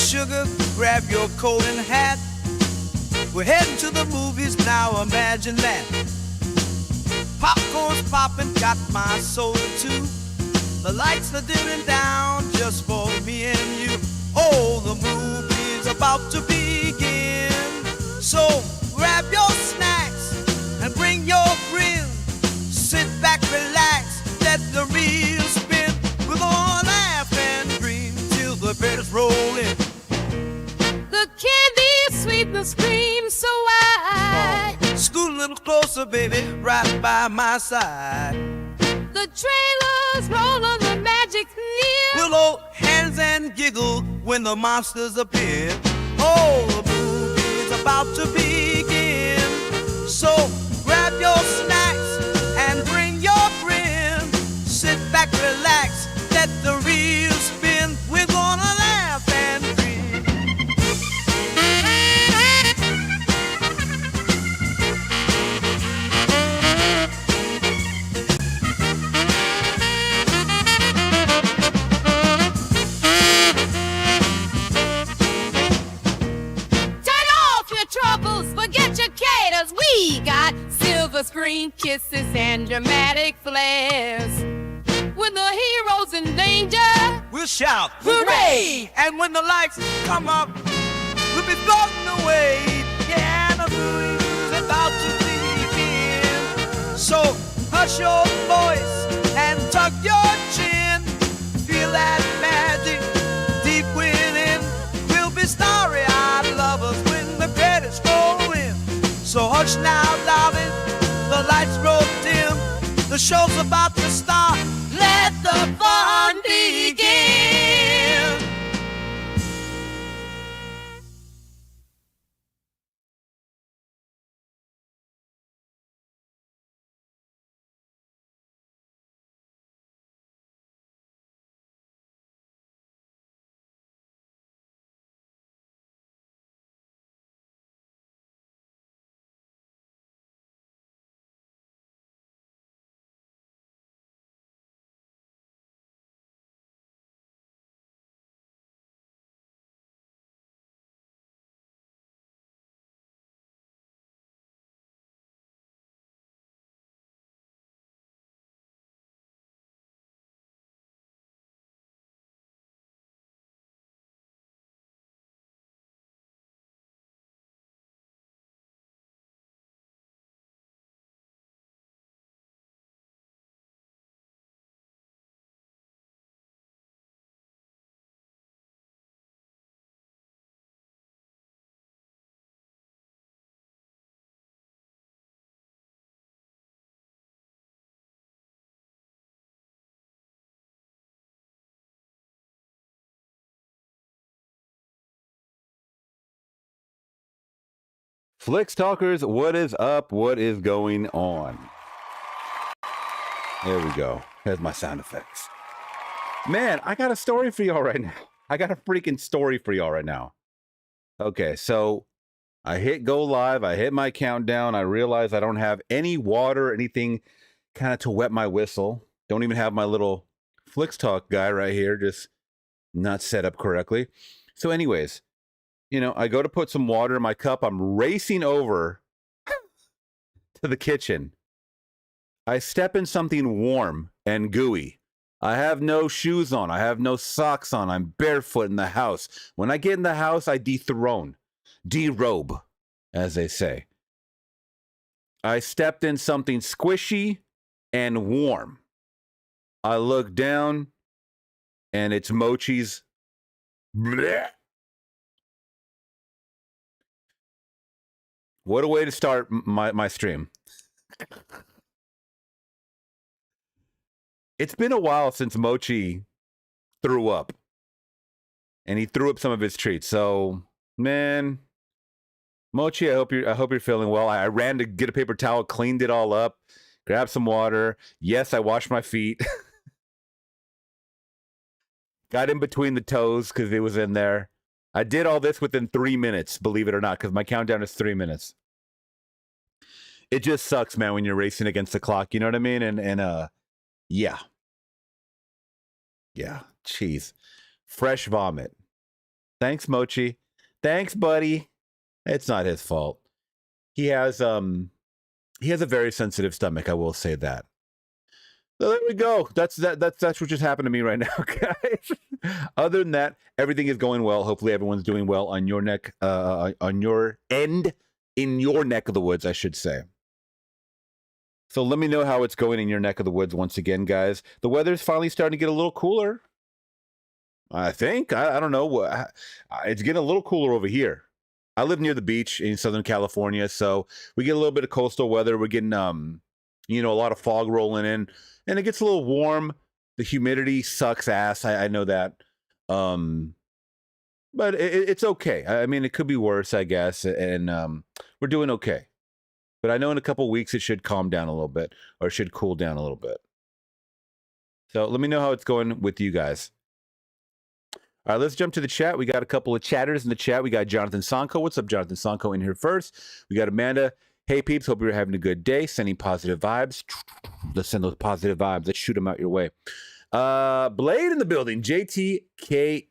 sugar, grab your coat and hat. We're heading to the movies now, imagine that. Popcorn's popping, got my soda too. The lights are dimming down just for me and you. Oh, the movie's about to begin. So grab your snacks and bring your grin. Sit back, relax, let the reel spin. We're gonna laugh and dream till the credits roll in. The candy sweet, the scream so wide. Scoot a little closer, baby, right by my side. The trailers roll on the magic near. We'll hold hands and giggle when the monsters appear. Oh, the movie's about to begin. So grab your snacks and bring your grin. Sit back, relax, let the reel spin. We're gonna laugh and dream. Turn off your troubles, forget your caters. We got silver screen kisses and dramatic flares. When the hero's in danger, We'll shout, hooray! And when the lights come up, we'll be floating away. Yeah, the movie's about to begin. So hush your voice and tuck your chin. Feel that magic deep within. We'll be starry-eyed lovers when the credits roll in. So hush now, darling, the lights roll dim. The show's about to start. Let the fun begin. Flicks Talkers, what is up? What is going on? There we go. There's my sound effects. Man, I got a story for y'all right now. I got a freaking story for y'all right now. Okay, so I hit go live. I hit my countdown. I realize I don't have any water, anything kind of to wet my whistle. Don't even have my little Flicks Talk guy right here, just not set up correctly. So anyways, you know, I go to put some water in my cup. I'm racing over to the kitchen. I step in something warm and gooey. I have no shoes on. I have no socks on. I'm barefoot in the house. When I get in the house, I dethrone, derobe, as they say. I stepped in something squishy and warm. I look down, and it's Mochi's. Bleh. What a way to start my stream. It's been a while since Mochi threw up. And he threw up some of his treats. So, man, Mochi, I hope you're feeling well. I ran to get a paper towel, cleaned it all up, grabbed some water. Yes, I washed my feet. Got in between the toes because it was in there. I did all this within 3 minutes, believe it or not, because my countdown is 3 minutes. It just sucks, man, when you're racing against the clock. You know what I mean? And yeah. Yeah, jeez. Fresh vomit. Thanks, Mochi. Thanks, buddy. It's not his fault. He has a very sensitive stomach, I will say that. So there we go. That's what just happened to me right now, guys. Other than that, everything is going well. Hopefully everyone's doing well on your neck, on your end, in your neck of the woods, I should say. So let me know how it's going in your neck of the woods once again, guys. The weather's finally starting to get a little cooler. I think. I don't know. It's getting a little cooler over here. I live near the beach in Southern California, so we get a little bit of coastal weather. We're getting, a lot of fog rolling in, and it gets a little warm. The humidity sucks ass. I know that. But it's okay. I mean, it could be worse, I guess, and we're doing okay. But I know in a couple weeks it should calm down a little bit, or it should cool down a little bit. So let me know how it's going with you guys. All right, let's jump to the chat. We got a couple of chatters in the chat. We got Jonathan Sanko. What's up, Jonathan Sanko, in here first? We got Amanda. Hey, peeps. Hope you're having a good day. Sending positive vibes. Let's send those positive vibes. Let's shoot them out your way. Blade in the building. JTQA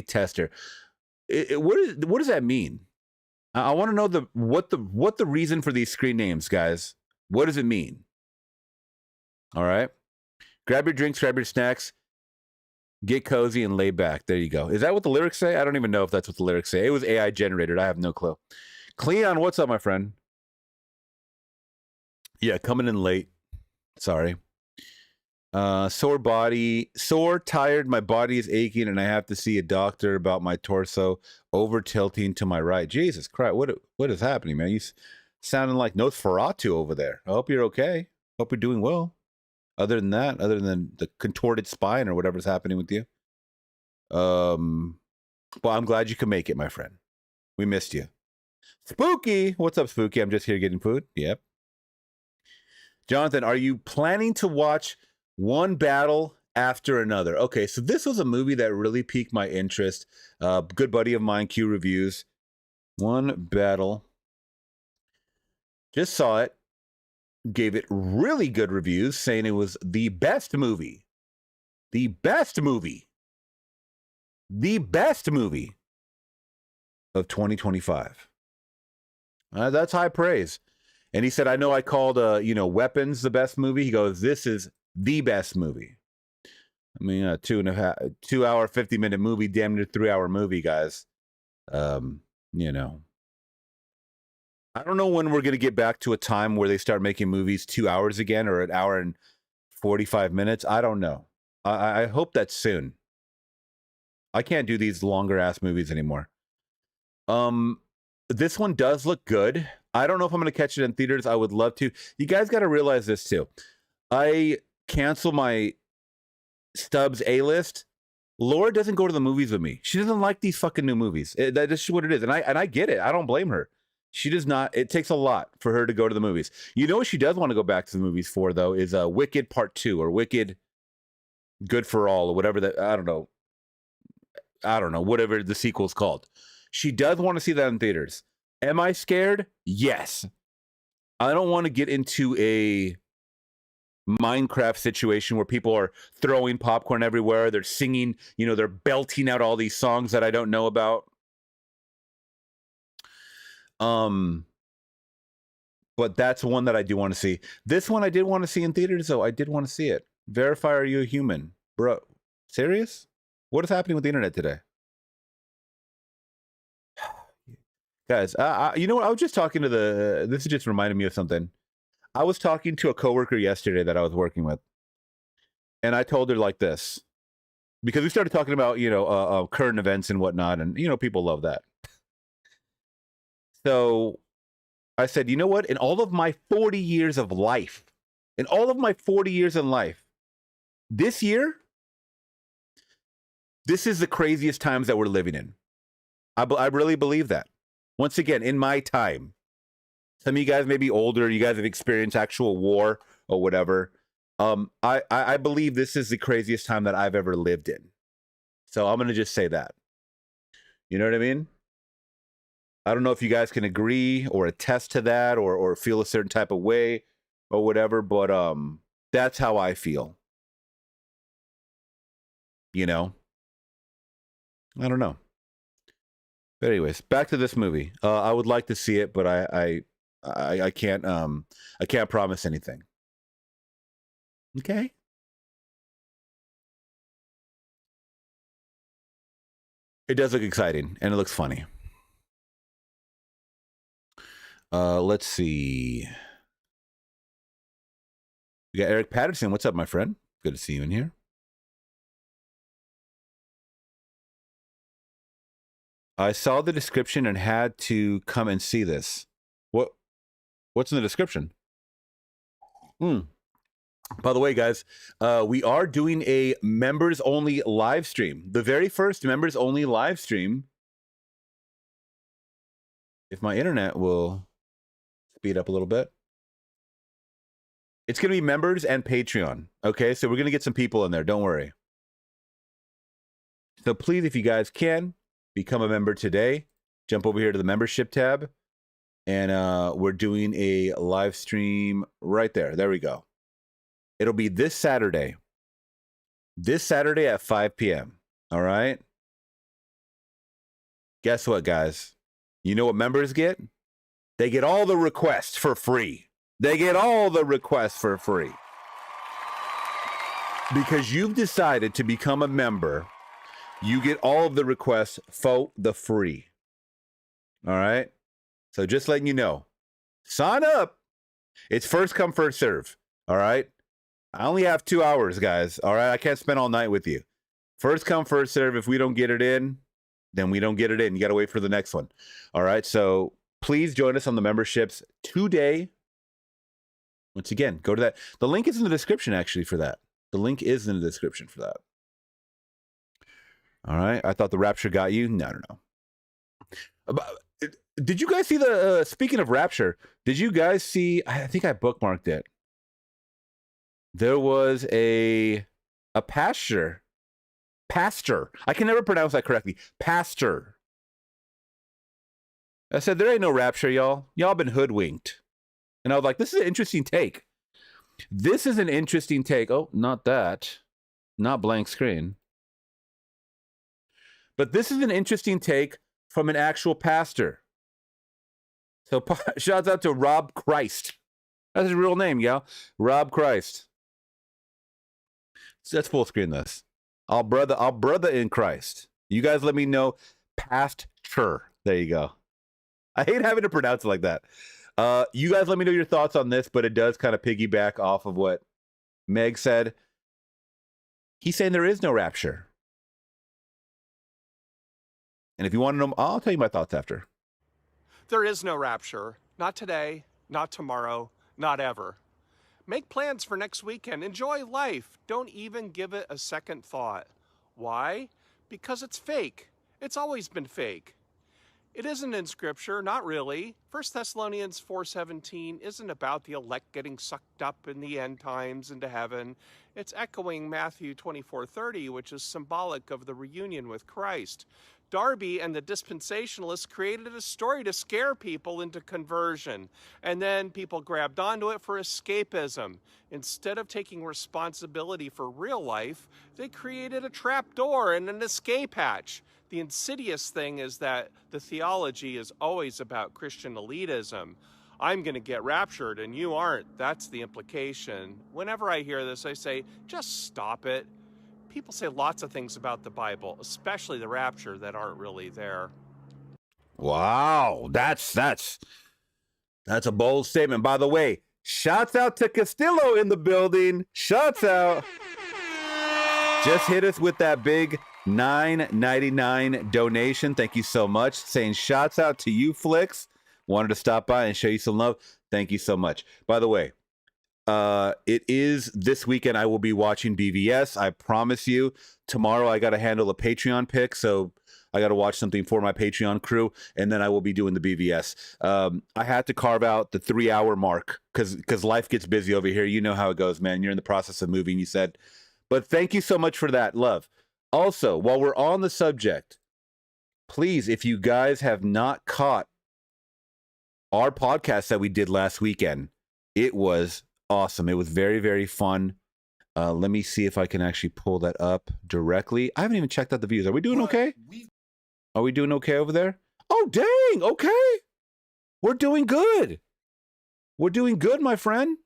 tester. What does that mean? I want to know what the reason for these screen names, guys. What does it mean? All right. Grab your drinks, grab your snacks, get cozy, and lay back. There you go. Is that what the lyrics say? I don't even know if that's what the lyrics say. It was AI generated. I have no clue. Cleon, what's up, my friend? Yeah, coming in late. Sorry. Sore, tired. My body is aching, and I have to see a doctor about my torso over tilting to my right. Jesus Christ, what is happening, man? You sounding like Nosferatu over there. I hope you're okay. Hope you're doing well. Other than the contorted spine or whatever's happening with you. Well, I'm glad you could make it, my friend. We missed you. Spooky, what's up, Spooky? I'm just here getting food. Yep. Jonathan, are you planning to watch one battle after another? Okay, so this was a movie that really piqued my interest. Good buddy of mine, Q Reviews. One battle. Just saw it. Gave it really good reviews, saying it was the best movie. The best movie. The best movie of 2025. That's high praise. And he said, I know I called, Weapons the best movie. He goes, this is the best movie. I mean, 2 hour, 50-minute movie, damn near 3 hour movie, guys. I don't know when we're going to get back to a time where they start making movies 2 hours again, or an hour and 45 minutes. I don't know. I hope that's soon. I can't do these longer ass movies anymore. This one does look good. I don't know if I'm going to catch it in theaters. I would love to. You guys got to realize this too. I cancel my Stubbs A-list. Laura doesn't go to the movies with me. She doesn't like these fucking new movies. That's what it is. And I get it. I don't blame her. She does not. It takes a lot for her to go to the movies. You know what she does want to go back to the movies for, though, is Wicked Part 2 or Wicked Good for All or whatever that. I don't know. Whatever the sequel's called. She does want to see that in theaters. Am I scared? Yes. I don't want to get into a Minecraft situation where people are throwing popcorn everywhere. They're singing, they're belting out all these songs that I don't know about. But that's one that I do want to see. This one I did want to see in theaters, though. I did want to see it. Verify, are you a human? Bro, serious? What is happening with the internet today? Guys, you know what? I was just talking to this just reminded me of something. I was talking to a coworker yesterday that I was working with. And I told her like this. Because we started talking about, current events and whatnot. And, people love that. So I said, you know what? In all of my 40 years of life, this year, this is the craziest times that we're living in. I really believe that. Once again, in my time, some of you guys may be older. You guys have experienced actual war or whatever. I believe this is the craziest time that I've ever lived in. So I'm going to just say that. You know what I mean? I don't know if you guys can agree or attest to that or feel a certain type of way or whatever, but that's how I feel. you know? I don't know. But anyways, back to this movie. I would like to see it, but I can't promise anything. Okay. It does look exciting and it looks funny. Let's see. We got Eric Patterson. What's up, my friend? Good to see you in here. I saw the description and had to come and see this. What's in the description? By the way, guys, we are doing a members-only live stream. The very first members-only live stream. If my internet will speed up a little bit. It's going to be members and Patreon. Okay, so we're going to get some people in there. Don't worry. So please, if you guys can, become a member today. Jump over here to the membership tab. And we're doing a live stream right there. There we go. It'll be this Saturday. This Saturday at 5 p.m. All right? Guess what, guys? You know what members get? They get all the requests for free. They get all the requests for free. Because you've decided to become a member, you get all of the requests for the free. All right? So just letting you know, sign up. It's first come, first serve. All right? I only have 2 hours, guys. All right? I can't spend all night with you. First come, first serve. If we don't get it in, then we don't get it in. You got to wait for the next one. All right? So please join us on the memberships today. Once again, go to that. The link is in the description, actually, for that. The link is in the description for that. All right. I thought the Rapture got you. No. Did you guys see the, speaking of Rapture, did you guys see, I think I bookmarked it. There was a pastor. I can never pronounce that correctly. Pastor. I said, there ain't no Rapture, y'all. Y'all been hoodwinked. And I was like, this is an interesting take. This is an interesting take. Oh, not that. Not blank screen. But this is an interesting take from an actual pastor. So shouts out to Rob Christ. That's his real name, y'all. Rob Christ. So let's full screen this. I'll brother in Christ. You guys let me know. Pastor. There you go. I hate having to pronounce it like that. You guys let me know your thoughts on this, but it does kind of piggyback off of what Meg said. He's saying there is no rapture. And if you want to know, I'll tell you my thoughts after. There is no rapture. Not today, not tomorrow, not ever. Make plans for next weekend. Enjoy life. Don't even give it a second thought. Why? Because it's fake. It's always been fake. It isn't in Scripture, not really. 1 Thessalonians 4:17 isn't about the elect getting sucked up in the end times into heaven. It's echoing Matthew 24:30, which is symbolic of the reunion with Christ. Darby and the dispensationalists created a story to scare people into conversion, and then people grabbed onto it for escapism. Instead of taking responsibility for real life, they created a trap door and an escape hatch. The insidious thing is that the theology is always about Christian elitism. I'm going to get raptured and you aren't. That's the implication. Whenever I hear this, I say, just stop it. People say lots of things about the Bible, especially the rapture, that aren't really there. Wow, that's a bold statement. By the way, shouts out to Castillo in the building. Shouts out. Just hit us with that big $9.99 donation. Thank you so much. Saying shouts out to you, Flicks. Wanted to stop by and show you some love. Thank you so much. By the way, it is this weekend. I will be watching BVS. I promise you. Tomorrow I got to handle a Patreon pick, so I got to watch something for my Patreon crew, and then I will be doing the BVS. I had to carve out the 3-hour mark because life gets busy over here. You know how it goes, man. You're in the process of moving, you said. But thank you so much for that, love. Also, while we're on the subject, please, if you guys have not caught our podcast that we did last weekend, it was awesome. It was very, very fun. Let me see if I can actually pull that up directly. I haven't even checked out the views. Are we doing okay? Are we doing okay over there? Oh, dang. Okay. We're doing good. We're doing good, my friend.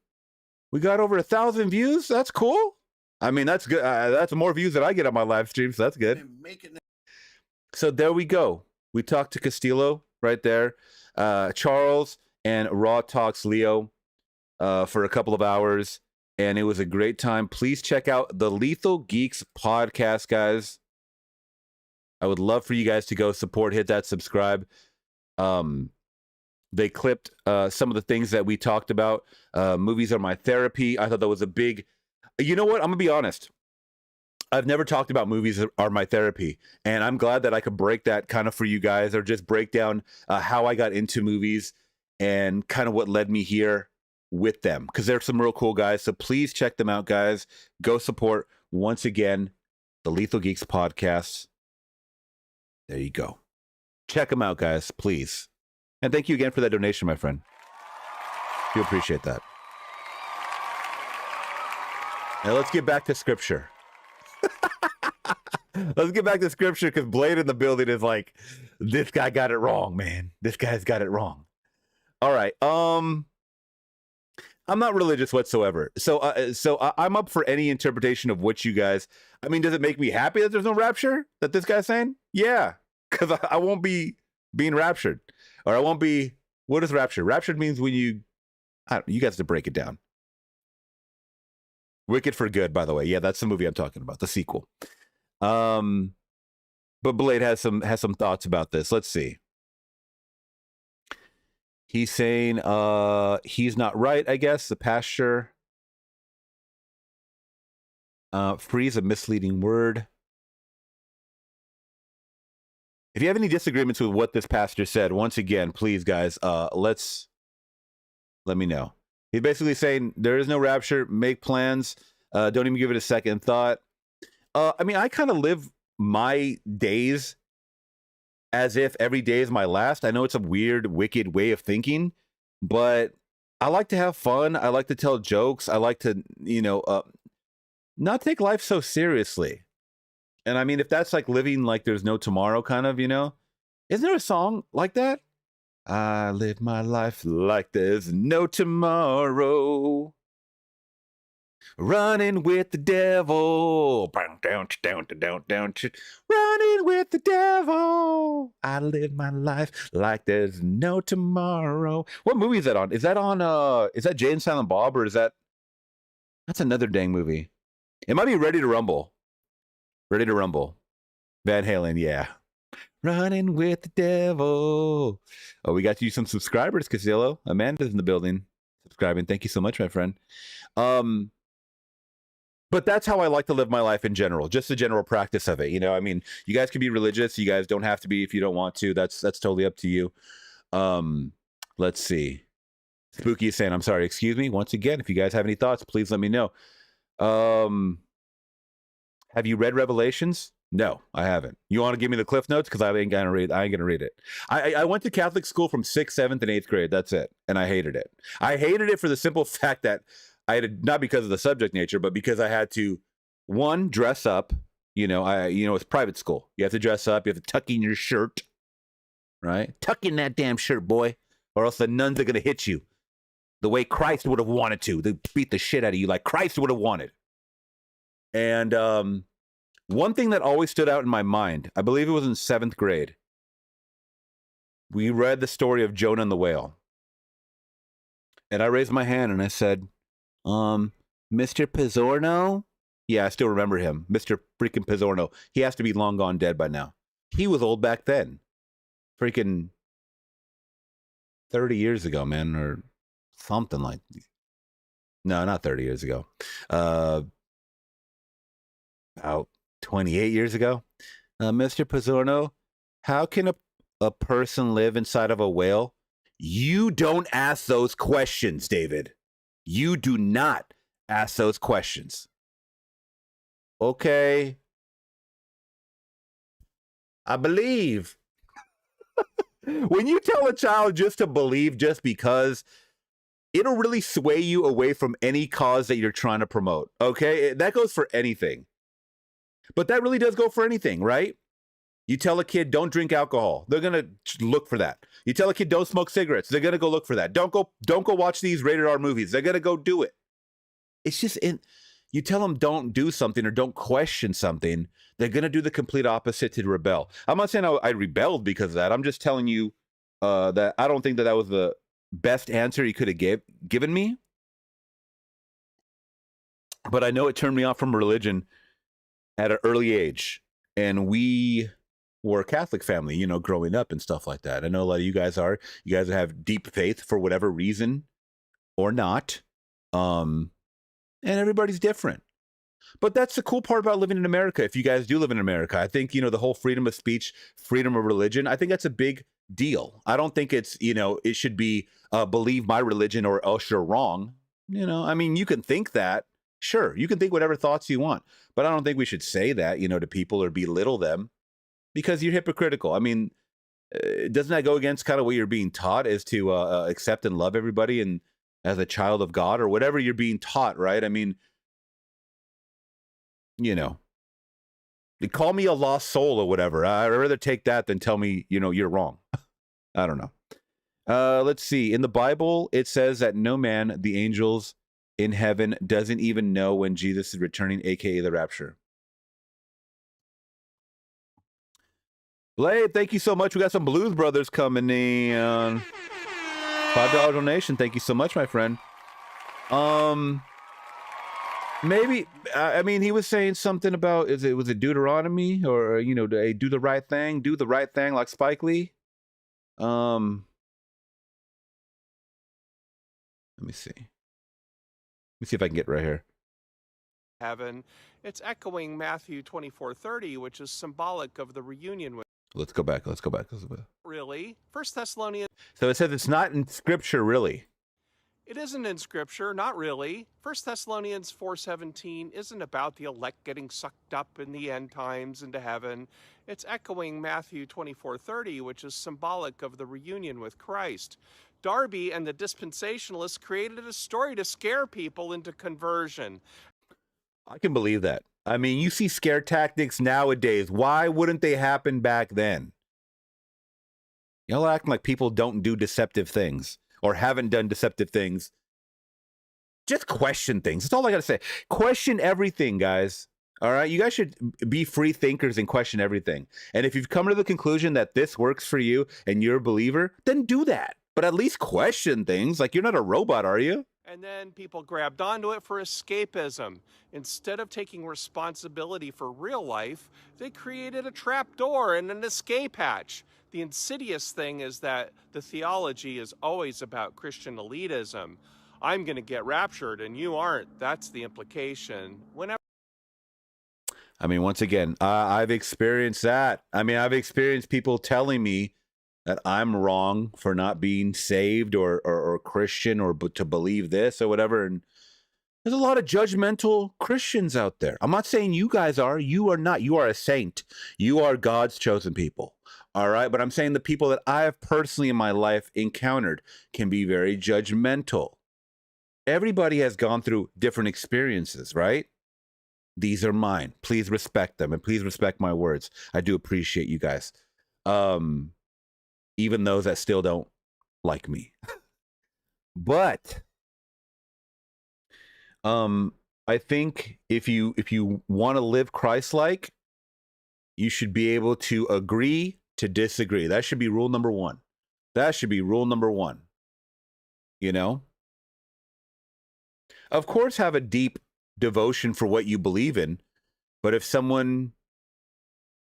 We got over 1,000 views. That's cool. I mean, that's good. That's more views than I get on my live stream, so that's good. So there we go. We talked to Castillo right there, Charles, and Raw Talks Leo for a couple of hours, and it was a great time. Please check out the Lethal Geeks podcast, guys. I would love for you guys to go support, hit that subscribe. They clipped some of the things that we talked about. Movies are my therapy. I thought that was a big... You know what? I'm going to be honest. I've never talked about movies are my therapy, and I'm glad that I could break that kind of for you guys, or just break down how I got into movies and kind of what led me here with them, because they're some real cool guys. So please check them out, guys. Go support, once again, the Lethal Geeks podcast. There you go. Check them out, guys, please. And thank you again for that donation, my friend. Do appreciate that. Now let's get back to scripture. Let's get back to scripture, because Blade in the building is like, this guy got it wrong, man. This guy's got it wrong. All right. I'm not religious whatsoever. So I'm up for any interpretation of what you guys... I mean, does it make me happy that there's no rapture that this guy's saying? Yeah, because I won't be being raptured. Or I won't be... What is rapture? Rapture means when you... you guys have to break it down. Wicked for Good, by the way. Yeah, that's the movie I'm talking about, the sequel. But Blade has some thoughts about this. Let's see. He's saying he's not right, I guess. The pasture. Free is a misleading word. If you have any disagreements with what this pastor said, once again, please, guys, let me know. He's basically saying there is no rapture. Make plans. Don't even give it a second thought. I mean, I kind of live my days as if every day is my last. I know it's a weird, wicked way of thinking, but I like to have fun. I like to tell jokes. I like to, not take life so seriously. And I mean, if that's like living like there's no tomorrow, kind of, isn't there a song like that? I live my life like there's no tomorrow. Running with the devil. Running with the devil. I live my life like there's no tomorrow. What movie is that on? Is that Jay and Silent Bob, or that's another dang movie? It might be Ready to Rumble. Ready to Rumble. Van Halen, yeah. Running with the devil. Oh, we got you some subscribers, Casillo. Amanda's in the building subscribing. Thank you so much, my friend. But that's how I like to live my life in general, just the general practice of it. I mean, you guys can be religious. You guys don't have to be if you don't want to. That's totally up to you. Let's see. Spooky is saying, I'm sorry, excuse me. Once again, if you guys have any thoughts, please let me know. Have you read Revelations? No, I haven't. You want to give me the Cliff Notes? Because I ain't gonna read it. I went to Catholic school from 6th, 7th, and 8th grade. That's it. And I hated it. I hated it for the simple fact that I had, not because of the subject nature, but because I had to, one, dress up. It's private school. You have to dress up. You have to tuck in your shirt, right? Tuck in that damn shirt, boy, or else the nuns are gonna hit you the way Christ would have wanted to. They beat the shit out of you like Christ would have wanted. And one thing that always stood out in my mind, I believe it was in 7th grade. We read the story of Jonah and the whale. And I raised my hand and I said, Mr. Pizzorno? Yeah, I still remember him. Mr. freaking Pizzorno. He has to be long gone dead by now. He was old back then. Freaking 30 years ago, man, or something like that. No, not 30 years ago. About 28 years ago. Mr. Pizzorno, how can a person live inside of a whale? You don't ask those questions, David. You do not ask those questions. Okay. I believe. When you tell a child just to believe just because, it'll really sway you away from any cause that you're trying to promote. Okay, that goes for anything. But that really does go for anything, right? You tell a kid don't drink alcohol, they're gonna look for that. You tell a kid don't smoke cigarettes, they're gonna go look for that. Don't go watch these rated R movies, they're gonna go do it. It's just you tell them don't do something or don't question something, they're gonna do the complete opposite to rebel. I'm not saying I rebelled because of that. I'm just telling you that I don't think that was the best answer he could have given me. But I know it turned me off from religion at an early age, and we were a Catholic family, you know, growing up and stuff like that. I know a lot of you guys have deep faith for whatever reason or not. And everybody's different. But that's the cool part about living in America. If you guys do live in America, I think, you know, the whole freedom of speech, freedom of religion, I think that's a big deal. I don't think it's, you know, it should be believe my religion or else you're wrong. You know, I mean, you can think that. Sure, you can think whatever thoughts you want. But I don't think we should say that, you know, to people or belittle them, because you're hypocritical. I mean, doesn't that go against kind of what you're being taught, is to accept and love everybody and as a child of God or whatever you're being taught, right? I mean, you know, they call me a lost soul or whatever. I'd rather take that than tell me, you know, you're wrong. I don't know. Let's see. In the Bible, it says that no man, the angels in heaven, doesn't even know when Jesus is returning, aka the rapture. Blade, thank you so much. We got some Blues Brothers coming in. $5 donation. Thank you so much, my friend. Maybe, I mean, he was saying something about, was it Deuteronomy, or, you know, do the right thing like Spike Lee. Let me see. Let me see if I can get right here. Heaven. It's echoing Matthew 24:30, which is symbolic of the reunion with. Let's go back. Really? 1 Thessalonians. So it says it's not in scripture, really. It isn't in scripture, not really. 1 Thessalonians 4:17 isn't about the elect getting sucked up in the end times into heaven. It's echoing Matthew 24:30, which is symbolic of the reunion with Christ. Darby and the dispensationalists created a story to scare people into conversion. I can believe that. I mean, you see scare tactics nowadays. Why wouldn't they happen back then? Y'all acting like people don't do deceptive things or haven't done deceptive things. Just question things. That's all I got to say. Question everything, guys. All right? You guys should be free thinkers and question everything. And if you've come to the conclusion that this works for you and you're a believer, then do that. But at least question things. Like, you're not a robot, are you? And then people grabbed onto it for escapism. Instead of taking responsibility for real life, they created a trap door and an escape hatch. The insidious thing is that the theology is always about Christian elitism. I'm going to get raptured and you aren't. That's the implication. I mean, once again, I've experienced that. I mean, I've experienced people telling me that I'm wrong for not being saved or Christian or to believe this or whatever. And there's a lot of judgmental Christians out there. I'm not saying you guys are. You are not. You are a saint. You are God's chosen people. All right. But I'm saying the people that I have personally in my life encountered can be very judgmental. Everybody has gone through different experiences, right? These are mine. Please respect them and please respect my words. I do appreciate you guys. Even those that still don't like me. But I think if you want to live Christ-like, you should be able to agree to disagree. That should be rule number one. That should be rule number one. You know? Of course, have a deep devotion for what you believe in, but if someone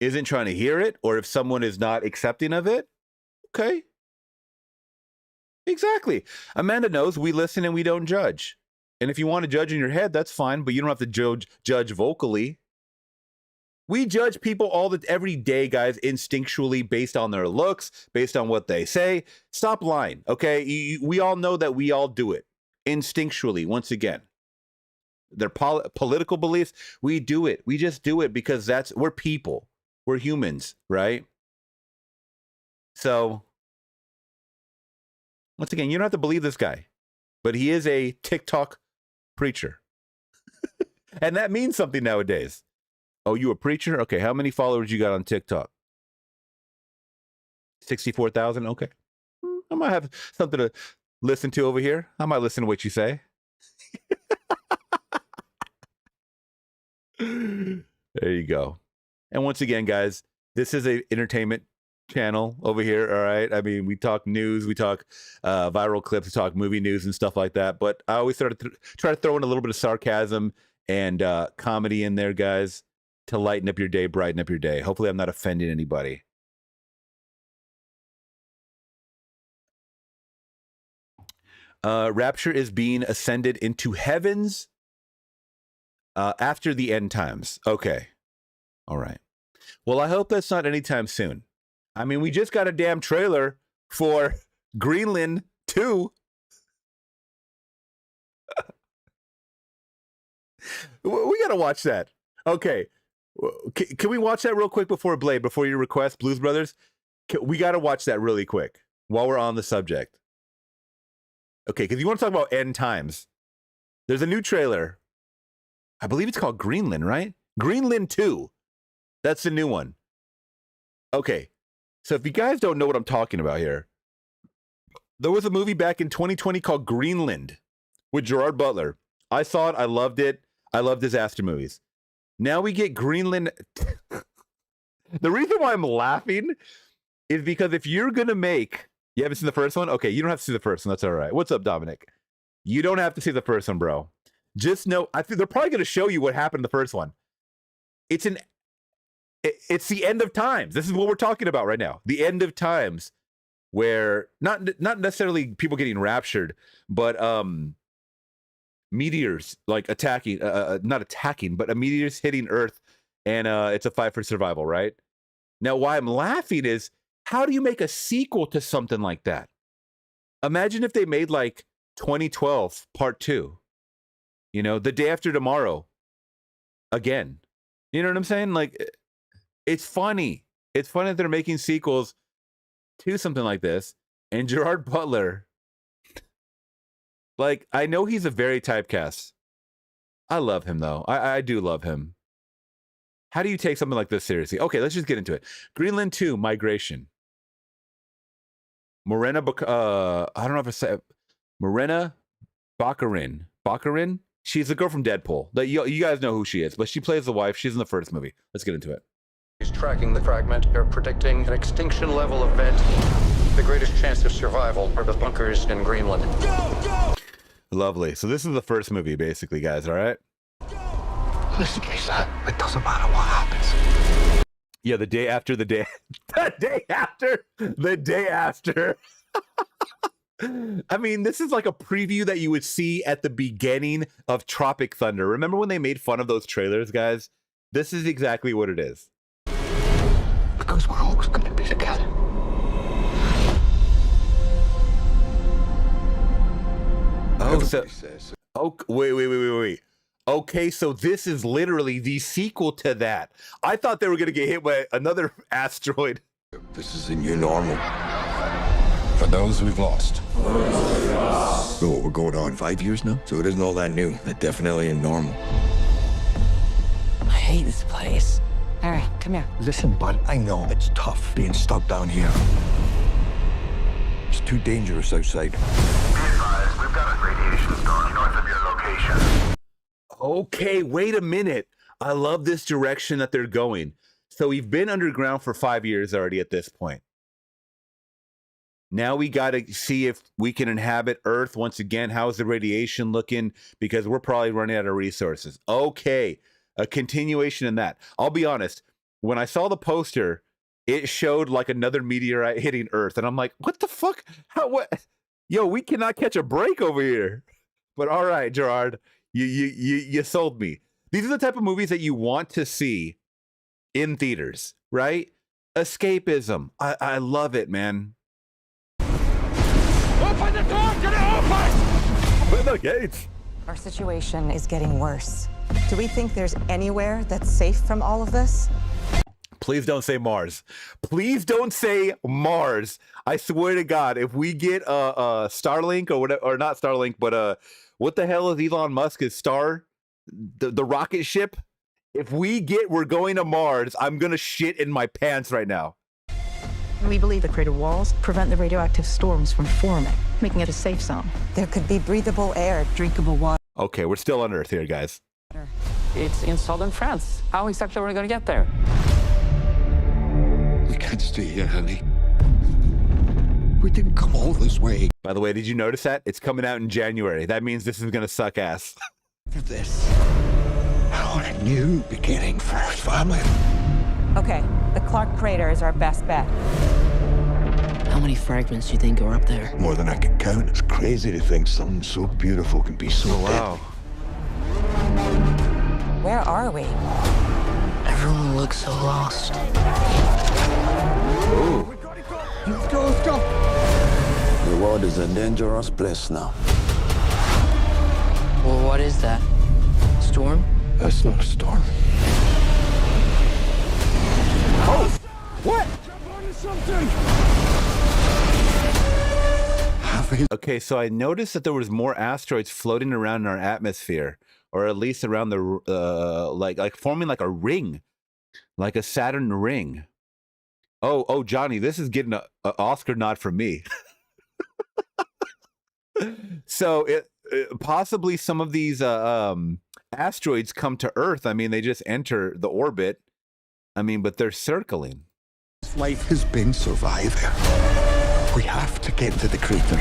isn't trying to hear it, or if someone is not accepting of it, okay. Exactly. Amanda knows we listen and we don't judge. And if you want to judge in your head, that's fine, but you don't have to judge vocally. We judge people every day, guys, instinctually, based on their looks, based on what they say. Stop lying, okay? We all know that we all do it instinctually, once again. Their political beliefs, we do it. We just do it because we're people. We're humans, right? So, once again, you don't have to believe this guy. but he is a TikTok preacher. And that means something nowadays. Oh, you a preacher? Okay, how many followers you got on TikTok? 64,000? Okay. I might have something to listen to over here. I might listen to what you say. There you go. And once again, guys, this is an entertainment channel over here, all right? I mean, we talk news, we talk viral clips, we talk movie news and stuff like that, but I always try to throw in a little bit of sarcasm and comedy in there, guys, to lighten up your day, brighten up your day. Hopefully I'm not offending anybody. Rapture is being ascended into heavens after the end times. Okay. All right. Well, I hope that's not anytime soon. I mean, we just got a damn trailer for Greenland 2. We got to watch that. Okay. Can we watch that real quick before your request, Blues Brothers? We got to watch that really quick while we're on the subject. Okay, because you want to talk about end times. There's a new trailer. I believe it's called Greenland, right? Greenland 2. That's the new one. Okay, so if you guys don't know what I'm talking about here, there was a movie back in 2020 called Greenland with Gerard Butler. I saw it. I loved it. I love disaster movies. Now we get Greenland. The reason why I'm laughing is because if you're going to make... You haven't seen the first one? Okay, you don't have to see the first one. That's all right. What's up, Dominic? You don't have to see the first one, bro. Just know, I think they're probably going to show you what happened in the first one. It's the end of times. This is what we're talking about right now. The end of times, where not necessarily people getting raptured, but meteors like attacking, not attacking, but meteors hitting Earth, and it's a fight for survival, right? Now, why I'm laughing is, how do you make a sequel to something like that? Imagine if they made like 2012 Part 2. You know, The Day After Tomorrow again. You know what I'm saying? Like, it's funny. It's funny that they're making sequels to something like this. And Gerard Butler, like, I know he's a very typecast. I love him, though. I do love him. How do you take something like this seriously? Okay, let's just get into it. Greenland 2, Migration. Morena, I don't know if I said Morena Baccarin. Baccarin? She's the girl from Deadpool. You guys know who she is, but she plays the wife. She's in the first movie. Let's get into it. He's tracking the fragment. They're predicting an extinction level event. The greatest chance of survival are the bunkers in Greenland. Go! Lovely. So this is the first movie, basically, guys, all right? Listen, Lisa, it doesn't matter what happens. Yeah, the day after. I mean, this is like a preview that you would see at the beginning of Tropic Thunder. Remember when they made fun of those trailers, guys? This is exactly what it is. Because we're always going to be together. Wait. Okay, so this is literally the sequel to that. I thought they were going to get hit by another asteroid. This is a new normal. For those we've lost. So we're going on 5 years now, so it isn't all that new. But definitely a normal. I hate this place. All right, come here. Listen, bud, I know it's tough being stuck down here. It's too dangerous outside. Be advised, we've got a radiation storm north of your location. Okay, wait a minute. I love this direction that they're going. So we've been underground for 5 years already at this point. Now we got to see if we can inhabit Earth once again. How's the radiation looking? Because we're probably running out of resources. Okay, a continuation in that. I'll be honest. When I saw the poster, it showed like another meteorite hitting Earth. And I'm like, what the fuck? What? Yo, we cannot catch a break over here. But all right, Gerard. You sold me. These are the type of movies that you want to see in theaters, right? Escapism. I love it, man. Open the door! Get it open! Open the gates! Our situation is getting worse. Do we think there's anywhere that's safe from all of this? Please don't say Mars. Please don't say Mars. I swear to God, if we get Starlink or whatever, or not Starlink, but what the hell is Elon Musk's the rocket ship? If we're going to Mars, I'm gonna shit in my pants right now. We believe the crater walls prevent the radioactive storms from forming, making it a safe zone. There could be breathable air, drinkable water. Okay, we're still on Earth here, guys. It's in southern France. How exactly are we going to get there? We can't stay here, honey. We didn't come all this way By the way, did you notice that? It's coming out in January. That means this is gonna suck ass. for this. I want a new beginning for our family. Okay, the Clark crater is our best bet. How many fragments do you think are up there? More than I can count. It's crazy to think something so beautiful can be so deadly. Where are we? Everyone looks so lost. Ooh. Let's go. The world is a dangerous place now. Well, what is that? Storm? That's not a storm. Oh! What? Okay, so I noticed that there was more asteroids floating around in our atmosphere, or at least around the like forming like a ring, like a Saturn ring. Oh, Johnny, this is getting an Oscar nod from me. So it possibly some of these asteroids come to Earth. I mean, they just enter the orbit. I mean, but they're circling. Life has been surviving. We have to get to the crater.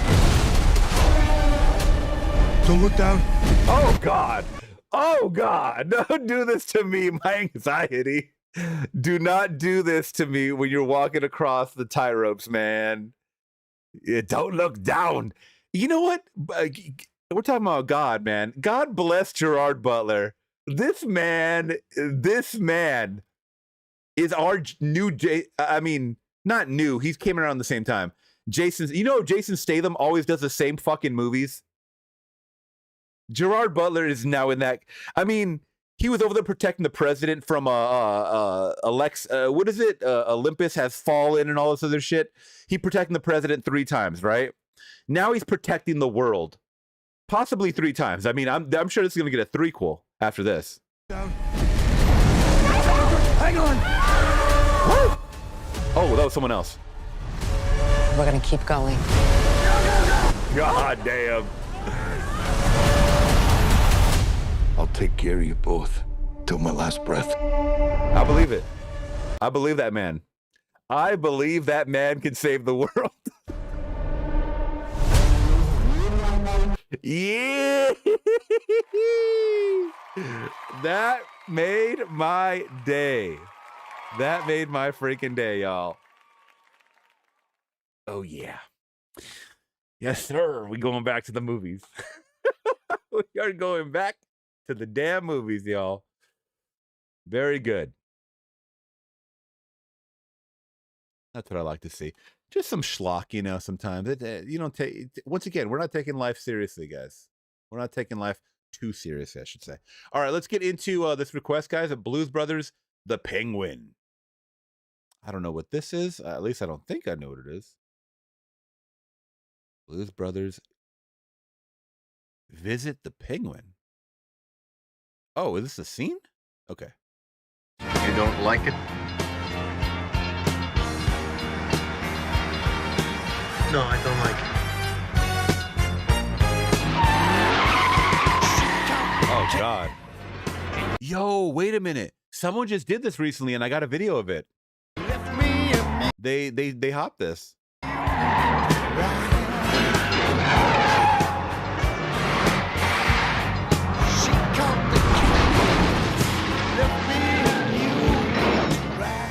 Don't look down. Oh, God. Oh, God. Don't do this to me. My anxiety. Do not do this to me when you're walking across the tie ropes, man. Yeah, don't look down. You know what? We're talking about God, man. God bless Gerard Butler. This man is our new I mean, not new. He's came around the same time. Jason Statham always does the same fucking movies. Gerard Butler is now in that. I mean, he was over there protecting the president from Olympus Has Fallen and all this other shit. He protecting the president 3 times, right? Now he's protecting the world, possibly 3 times. I mean, I'm sure this is gonna get a threequel after this. Down. Hang on. Woo! Oh, that was someone else. We're gonna keep going. God damn. I'll take care of you both till my last breath. I believe it. I believe that man. I believe that man can save the world. Yeah. That made my day. That made my freaking day, y'all. Oh, yeah. Yes, sir. We going back to the movies. We are going back to the damn movies, y'all. Very good. That's what I like to see. Just some schlock, you know, sometimes. You don't take, once again, we're not taking life seriously, guys. We're not taking life too seriously, I should say. All right, let's get into this request, guys, of Blues Brothers, The Penguin. I don't know what this is. At least I don't think I know what it is. Blues Brothers Visit the Penguin. Oh, is this a scene? Okay. You don't like it? No, I don't like it. Oh, God. Yo, wait a minute. Someone just did this recently, and I got a video of it. They hopped this.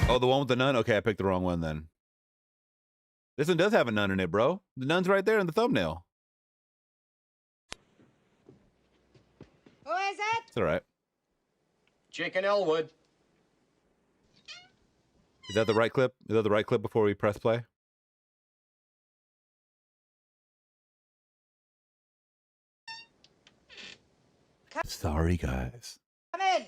Oh, the one with the nun? Okay, I picked the wrong one then. This one does have a nun in it, bro. The nun's right there in the thumbnail. Who is it? It's all right. Jake and Elwood. Is that the right clip? Is that the right clip before we press play? Sorry, guys. Come in.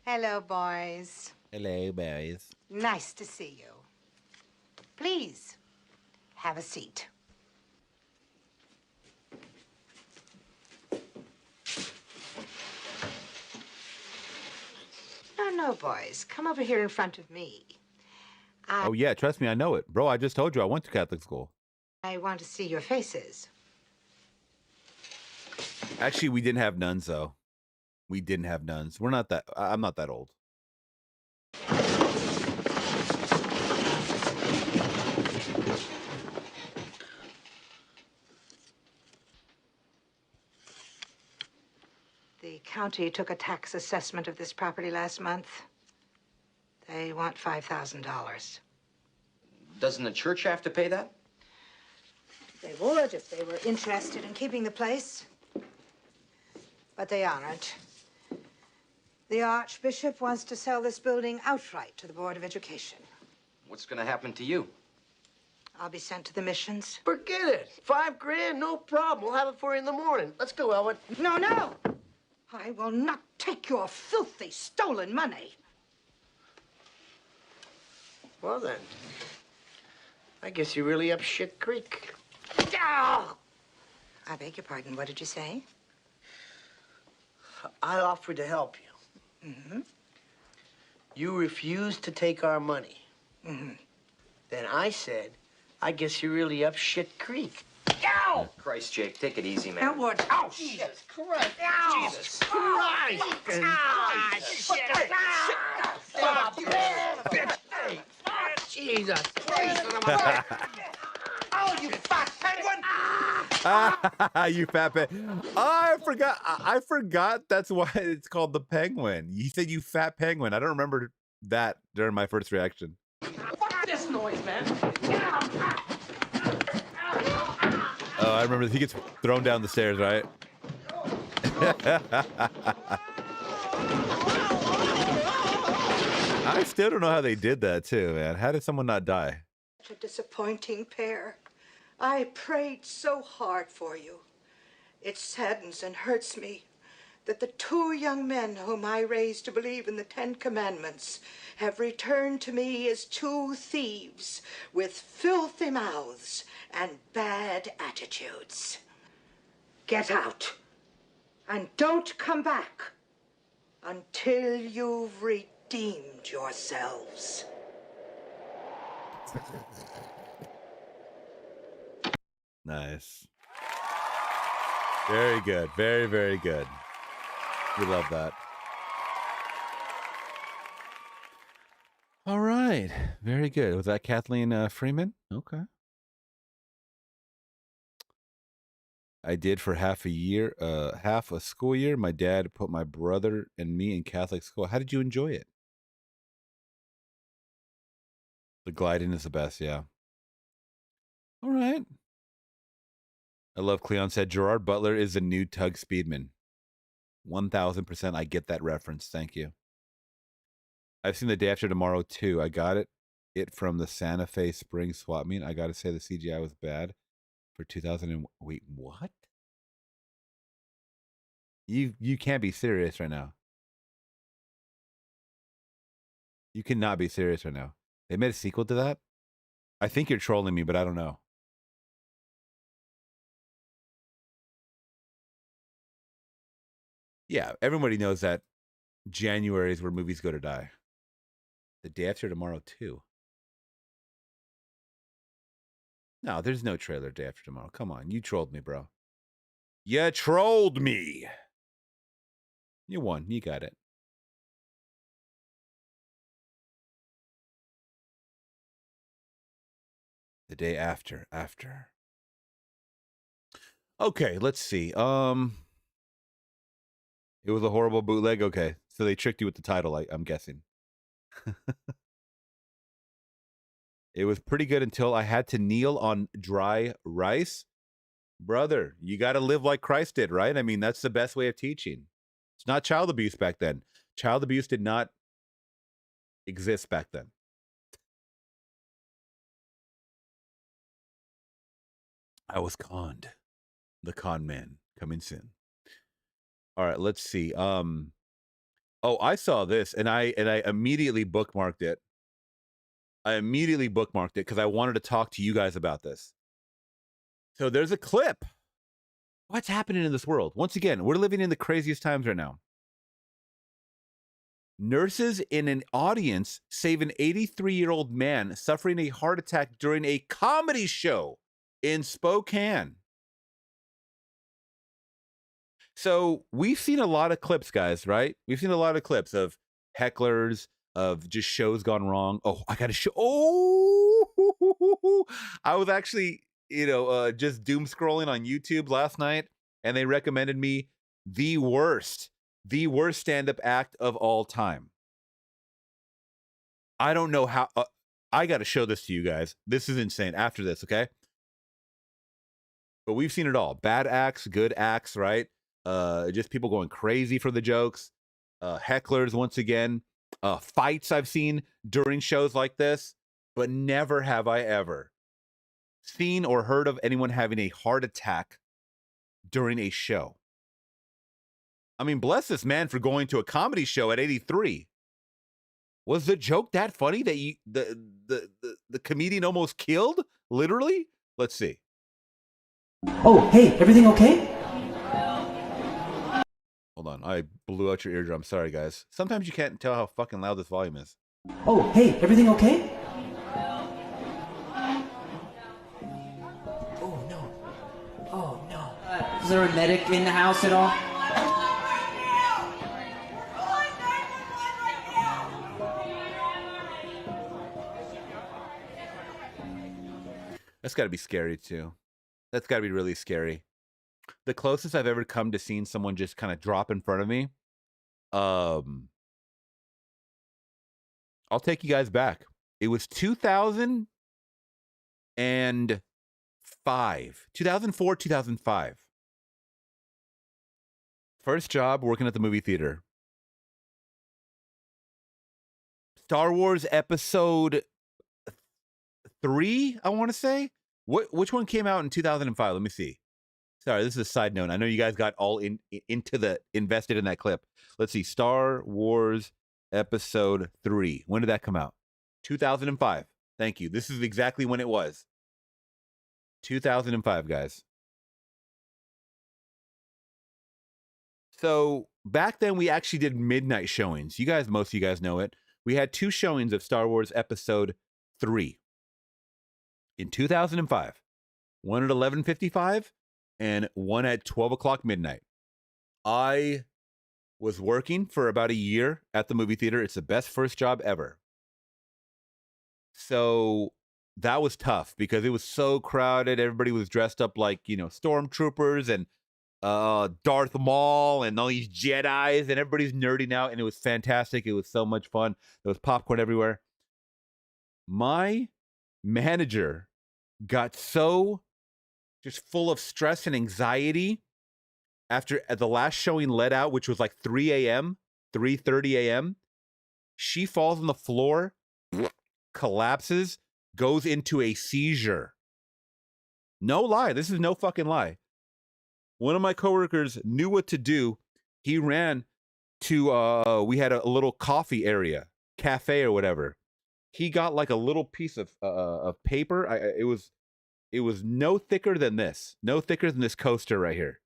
Hello, boys. Hello, boys. Nice to see you. Please, have a seat. No, boys. Come over here in front of me. Oh, yeah, trust me, I know it. Bro, I just told you I went to Catholic school. I want to see your faces. Actually, we didn't have nuns, though. We didn't have nuns. I'm not that old. The county took a tax assessment of this property last month. They want $5,000. Doesn't the church have to pay that? They would if they were interested in keeping the place. But they aren't. The Archbishop wants to sell this building outright to the Board of Education. What's going to happen to you? I'll be sent to the missions. Forget it. $5,000, no problem. We'll have it for you in the morning. Let's go, Ellen. No. I will not take your filthy, stolen money. Well, then. I guess you're really up shit creek. I beg your pardon. What did you say? I offered to help you. Mm-hmm. You refused to take our money. Mm-hmm. Then I said, I guess you're really up shit creek. Oh, Christ, Jake, take it easy, man. Elwood. Oh, Jesus Christ. Jesus Christ. Jesus Christ. Oh, you fat penguin! You fat penguin. I forgot that's why it's called the penguin. You said you fat penguin. I don't remember that during my first reaction. Fuck this noise, man. Oh, I remember he gets thrown down the stairs, right? I still don't know how they did that too, man. How did someone not die? Such a disappointing pair. I prayed so hard for you. It saddens and hurts me that the two young men whom I raised to believe in the 10 Commandments have returned to me as two thieves with filthy mouths and bad attitudes. Get out and don't come back until you've redeemed yourselves. Nice. Very good. Very, very good. We love that. All right. Very good. Was that Kathleen Freeman? Okay. I did for half a school year. My dad put my brother and me in Catholic school. How did you enjoy it? The gliding is the best, yeah. All right. I love Cleon said Gerard Butler is the new Tug Speedman. 1000%. I get that reference. Thank you. I've seen The Day After Tomorrow too. I got it from the Santa Fe Spring swap meet. I got to say the CGI was bad for 2000. Wait, what? You can't be serious right now. You cannot be serious right now. They made a sequel to that? I think you're trolling me, but I don't know. Yeah, everybody knows that January is where movies go to die. The Day After Tomorrow too. No, there's no trailer Day After Tomorrow. Come on, you trolled me, bro. You trolled me. You won. You got it. The day after. Okay, let's see. It was a horrible bootleg. Okay, so they tricked you with the title, I'm guessing. It was pretty good until I had to kneel on dry rice. Brother, you got to live like Christ did, right? I mean, that's the best way of teaching. It's not child abuse back then. Child abuse did not exist back then. I was conned. The con man coming soon. All right, let's see. Oh, I saw this and I immediately bookmarked it. I immediately bookmarked it because I wanted to talk to you guys about this. So there's a clip. What's happening in this world? Once again, we're living in the craziest times right now. Nurses in an audience save an 83-year-old man suffering a heart attack during a comedy show in Spokane. So we've seen a lot of clips, guys, right? We've seen a lot of clips of hecklers, of just shows gone wrong. Oh, I got to show. Oh, I was actually, just doom scrolling on YouTube last night, and they recommended me the worst stand-up act of all time. I don't know how. I got to show this to you guys. This is insane. After this, okay? But we've seen it all. Bad acts, good acts, right? Just people going crazy for the jokes. Hecklers, once again. Fights I've seen during shows like this. But never have I ever seen or heard of anyone having a heart attack during a show. I mean, bless this man for going to a comedy show at 83. Was the joke that funny that the comedian almost killed? Literally? Let's see. Oh, hey, everything okay? Hold on, I blew out your eardrum. Sorry, guys. Sometimes you can't tell how fucking loud this volume is. Oh, hey, everything okay? Oh, no. Oh, no. Is there a medic in the house at all? That's got to be scary, too. That's got to be really scary. The closest I've ever come to seeing someone just kind of drop in front of me, I'll take you guys back. It was 2005. 2004, 2005. First job working at the movie theater. Star Wars Episode 3, I want to say. Which one came out in 2005? Let me see. Sorry, this is a side note. I know you guys got all invested in that clip. Let's see. Star Wars Episode 3. When did that come out? 2005. Thank you. This is exactly when it was. 2005, guys. So back then, we actually did midnight showings. Most of you guys know it. We had 2 showings of Star Wars Episode 3 in 2005. One at 11:55 and one at 12 o'clock midnight. I was working for about a year at the movie theater. It's the best first job ever. So that was tough because it was so crowded. Everybody was dressed up like, stormtroopers and Darth Maul and all these Jedis, and everybody's nerding out, and it was fantastic. It was so much fun. There was popcorn everywhere. My manager got so just full of stress and anxiety after the last showing let out, which was like 3 a.m., 3:30 a.m. She falls on the floor, collapses, goes into a seizure. No lie. This is no fucking lie. One of my coworkers knew what to do. He ran to, we had a little coffee area, cafe or whatever. He got like a little piece of paper. It was no thicker than this. No thicker than this coaster right here.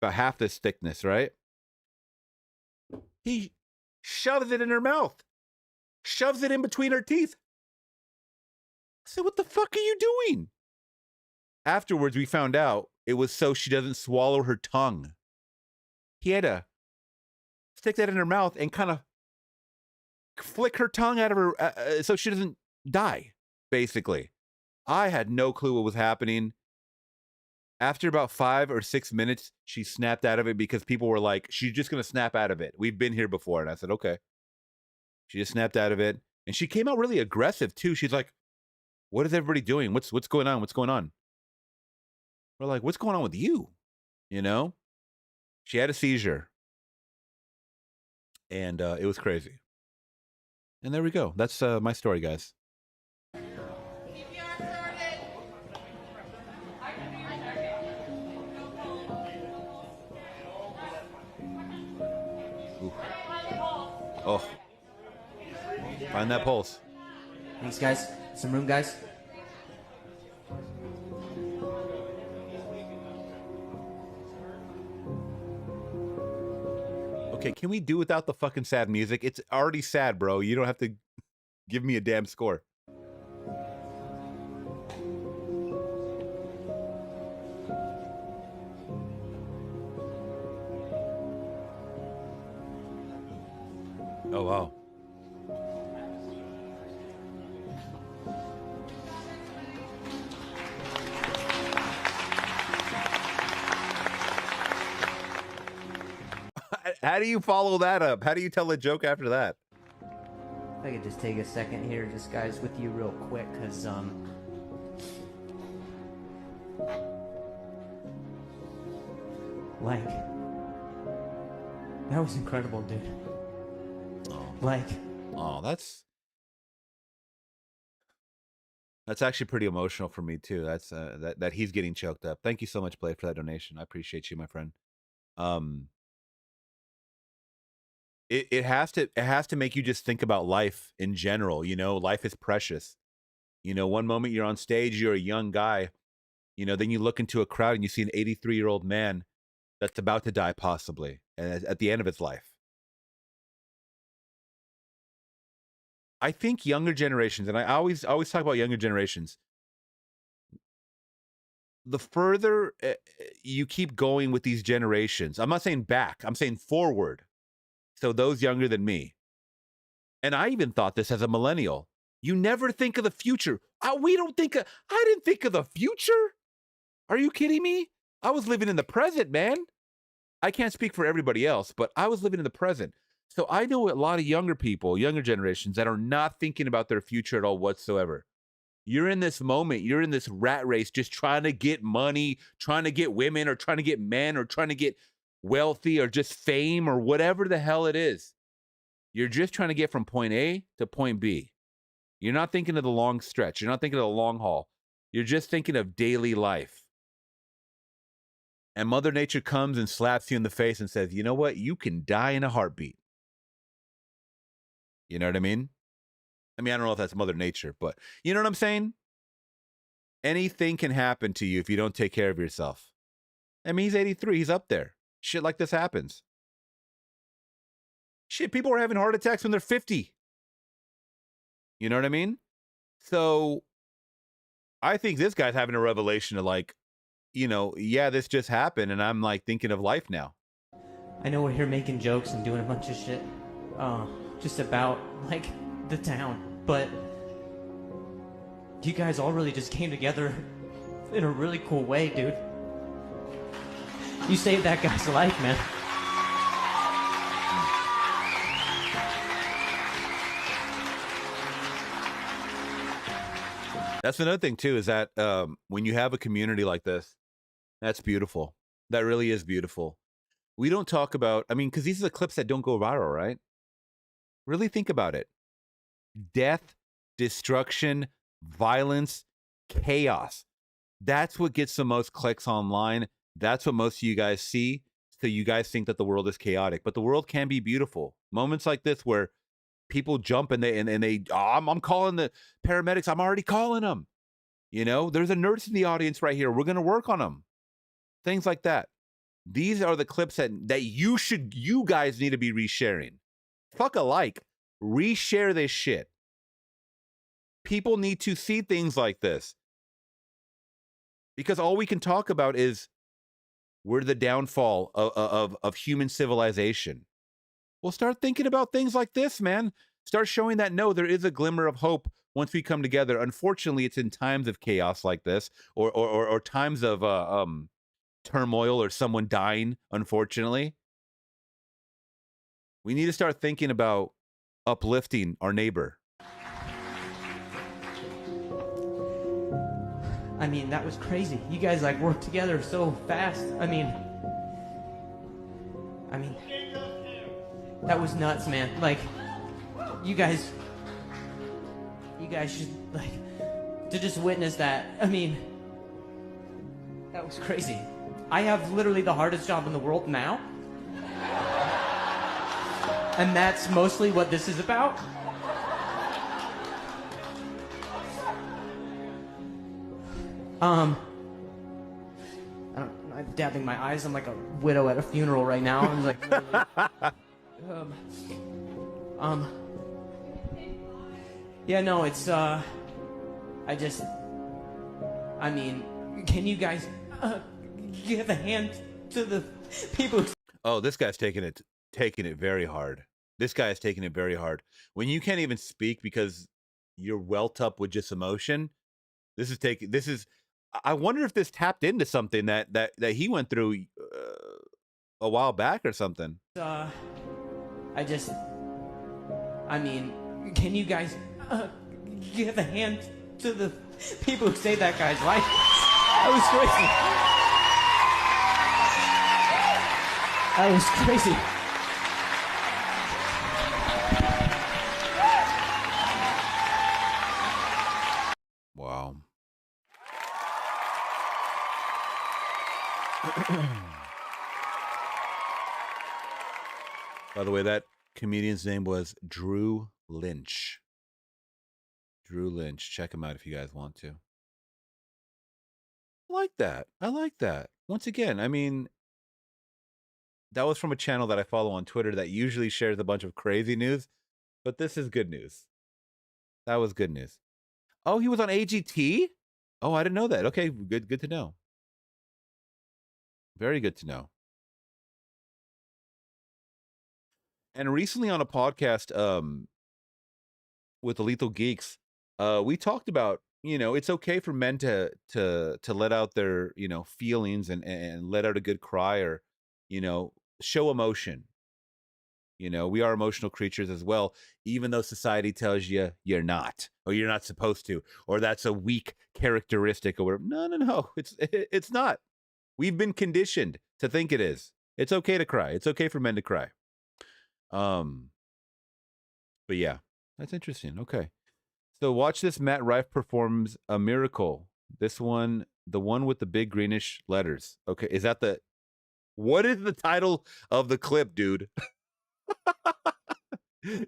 About half this thickness, right? He shoves it in her mouth. Shoves it in between her teeth. I said, what the fuck are you doing? Afterwards, we found out it was so she doesn't swallow her tongue. He had to stick that in her mouth and kind of flick her tongue out of her so she doesn't die, basically. I had no clue what was happening. After about 5 or 6 minutes, she snapped out of it because people were like, she's just going to snap out of it. We've been here before. And I said, okay. She just snapped out of it. And she came out really aggressive, too. She's like, what is everybody doing? What's going on? What's going on? We're like, what's going on with you? She had a seizure. And it was crazy. And there we go. That's my story, guys. Oh. Find that pulse. Thanks, guys. Some room, guys. Okay, can we do without the fucking sad music? It's already sad, bro. You don't have to give me a damn score. Oh, wow. How do you follow that up? How do you tell a joke after that? If I could just take a second here, just guys, with you real quick, because, like, that was incredible, dude. Like, oh, that's actually pretty emotional for me too. That's that he's getting choked up. Thank you so much, Blake, for that donation. I appreciate you, my friend. It has to make you just think about life in general. You know, life is precious. You know, one moment you're on stage, you're a young guy. You know, then you look into a crowd and you see an 83-year-old man that's about to die, possibly, and at the end of his life. I think younger generations, and I always talk about younger generations, the further you keep going with these generations, I'm not saying back, I'm saying forward. So those younger than me. And I even thought this as a millennial. You never think of the future. I didn't think of the future. Are you kidding me? I was living in the present, man. I can't speak for everybody else, but I was living in the present. So I know a lot of younger people, younger generations, that are not thinking about their future at all whatsoever. You're in this moment, you're in this rat race, just trying to get money, trying to get women, or trying to get men, or trying to get wealthy, or just fame, or whatever the hell it is. You're just trying to get from point A to point B. You're not thinking of the long stretch. You're not thinking of the long haul. You're just thinking of daily life. And Mother Nature comes and slaps you in the face and says, you know what? You can die in a heartbeat. You know what I mean? I don't know if that's Mother Nature, but you know what I'm saying? Anything can happen to you if you don't take care of yourself. He's 83. He's up there. Shit like this happens. Shit, people are having heart attacks when they're 50. You know what I mean? So I think this guy's having a revelation of like, you know, yeah, this just happened, and I'm like thinking of life now. I know we're here making jokes and doing a bunch of shit, just about, like, the town, but you guys all really just came together in a really cool way, dude. You saved that guy's life, man. That's another thing, too, is that when you have a community like this, that's beautiful. That really is beautiful. We don't talk about, because these are the clips that don't go viral, right? Really think about it. Death, destruction, violence, chaos. That's what gets the most clicks online. That's what most of you guys see. So you guys think that the world is chaotic, but the world can be beautiful. Moments like this where people jump and I'm calling the paramedics. I'm already calling them. You know, there's a nurse in the audience right here. We're going to work on them. Things like that. These are the clips that you guys need to be resharing. Fuck a like. Reshare this shit. People need to see things like this. Because all we can talk about is we're the downfall of human civilization. Well, start thinking about things like this, man. Start showing that, no, there is a glimmer of hope once we come together. Unfortunately, it's in times of chaos like this, or times of turmoil, or someone dying, unfortunately. We need to start thinking about uplifting our neighbor. That was crazy. You guys, like, worked together so fast. That was nuts, man. Like, you guys should, like, to just witness that. That was crazy. I have literally the hardest job in the world now. And that's mostly what this is about? I'm dabbing my eyes. I'm like a widow at a funeral right now. I'm like, yeah, no, it's, I mean, can you guys give a hand to the people? Oh, this guy's taking it very hard. This guy is taking it very hard. When you can't even speak because you're welt up with just emotion, I wonder if this tapped into something that he went through a while back or something. I mean, can you guys give a hand to the people who saved that guy's life? That was crazy. That was crazy. Wow. By the way, that comedian's name was Drew Lynch. Drew Lynch. Check him out if you guys want to. I like that. I like that. Once again, I mean, that was from a channel that I follow on Twitter that usually shares a bunch of crazy news, but this is good news. That was good news. Oh, he was on AGT? Oh, I didn't know that. Okay, good to know. Very good to know. And recently on a podcast with the Lethal Geeks, we talked about, it's okay for men to let out their, feelings and let out a good cry or, show emotion. We are emotional creatures as well, even though society tells you you're not, or you're not supposed to, or that's a weak characteristic or whatever. No. It's not. We've been conditioned to think it is. It's okay to cry. It's okay for men to cry. But yeah, that's interesting. Okay. So watch this. Matt Rife performs a miracle. This one, the one with the big greenish letters. Okay. What is the title of the clip, dude?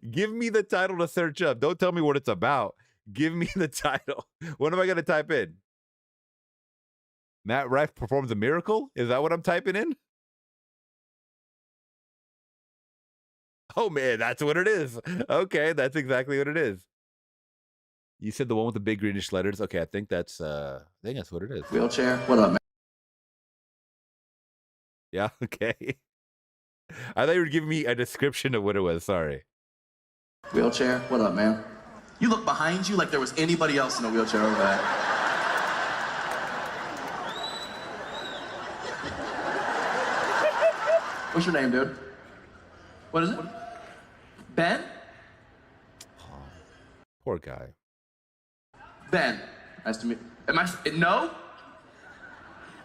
Give me the title to search up. Don't tell me what it's about. Give me the title. What am I going to type in? Matt Rife performs a miracle? Is that what I'm typing in? Oh, man, that's what it is. Okay, that's exactly what it is. You said the one with the big greenish letters. Okay, I think that's what it is. Wheelchair. What up, man? Yeah, okay. I thought you were giving me a description of what it was. Sorry. Wheelchair. What up, man? You look behind you like there was anybody else in a wheelchair over there. What's your name, dude? What is it? Ben? Oh, poor guy. Ben. Nice to meet you. No?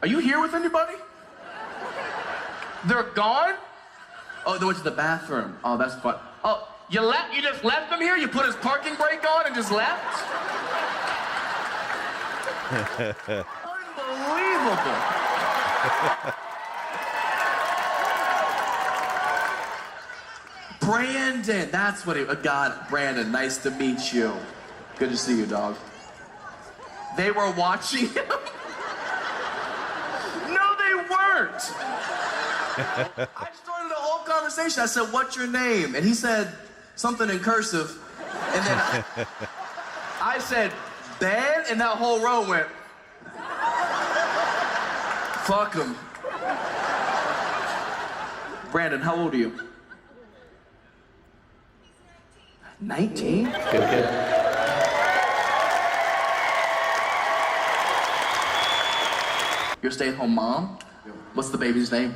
Are you here with anybody? They're gone? Oh, they went to the bathroom. Oh, that's fun. Oh, you just left him here? You put his parking brake on and just left? Unbelievable. Brandon, that's what God, Brandon, nice to meet you. Good to see you, dog. They were watching him? No, they weren't. I started a whole conversation. I said, what's your name? And he said something in cursive. And then I said, Ben? And that whole row went, fuck him. Brandon, how old are you? 19? Good. You're a stay-at-home mom? What's the baby's name?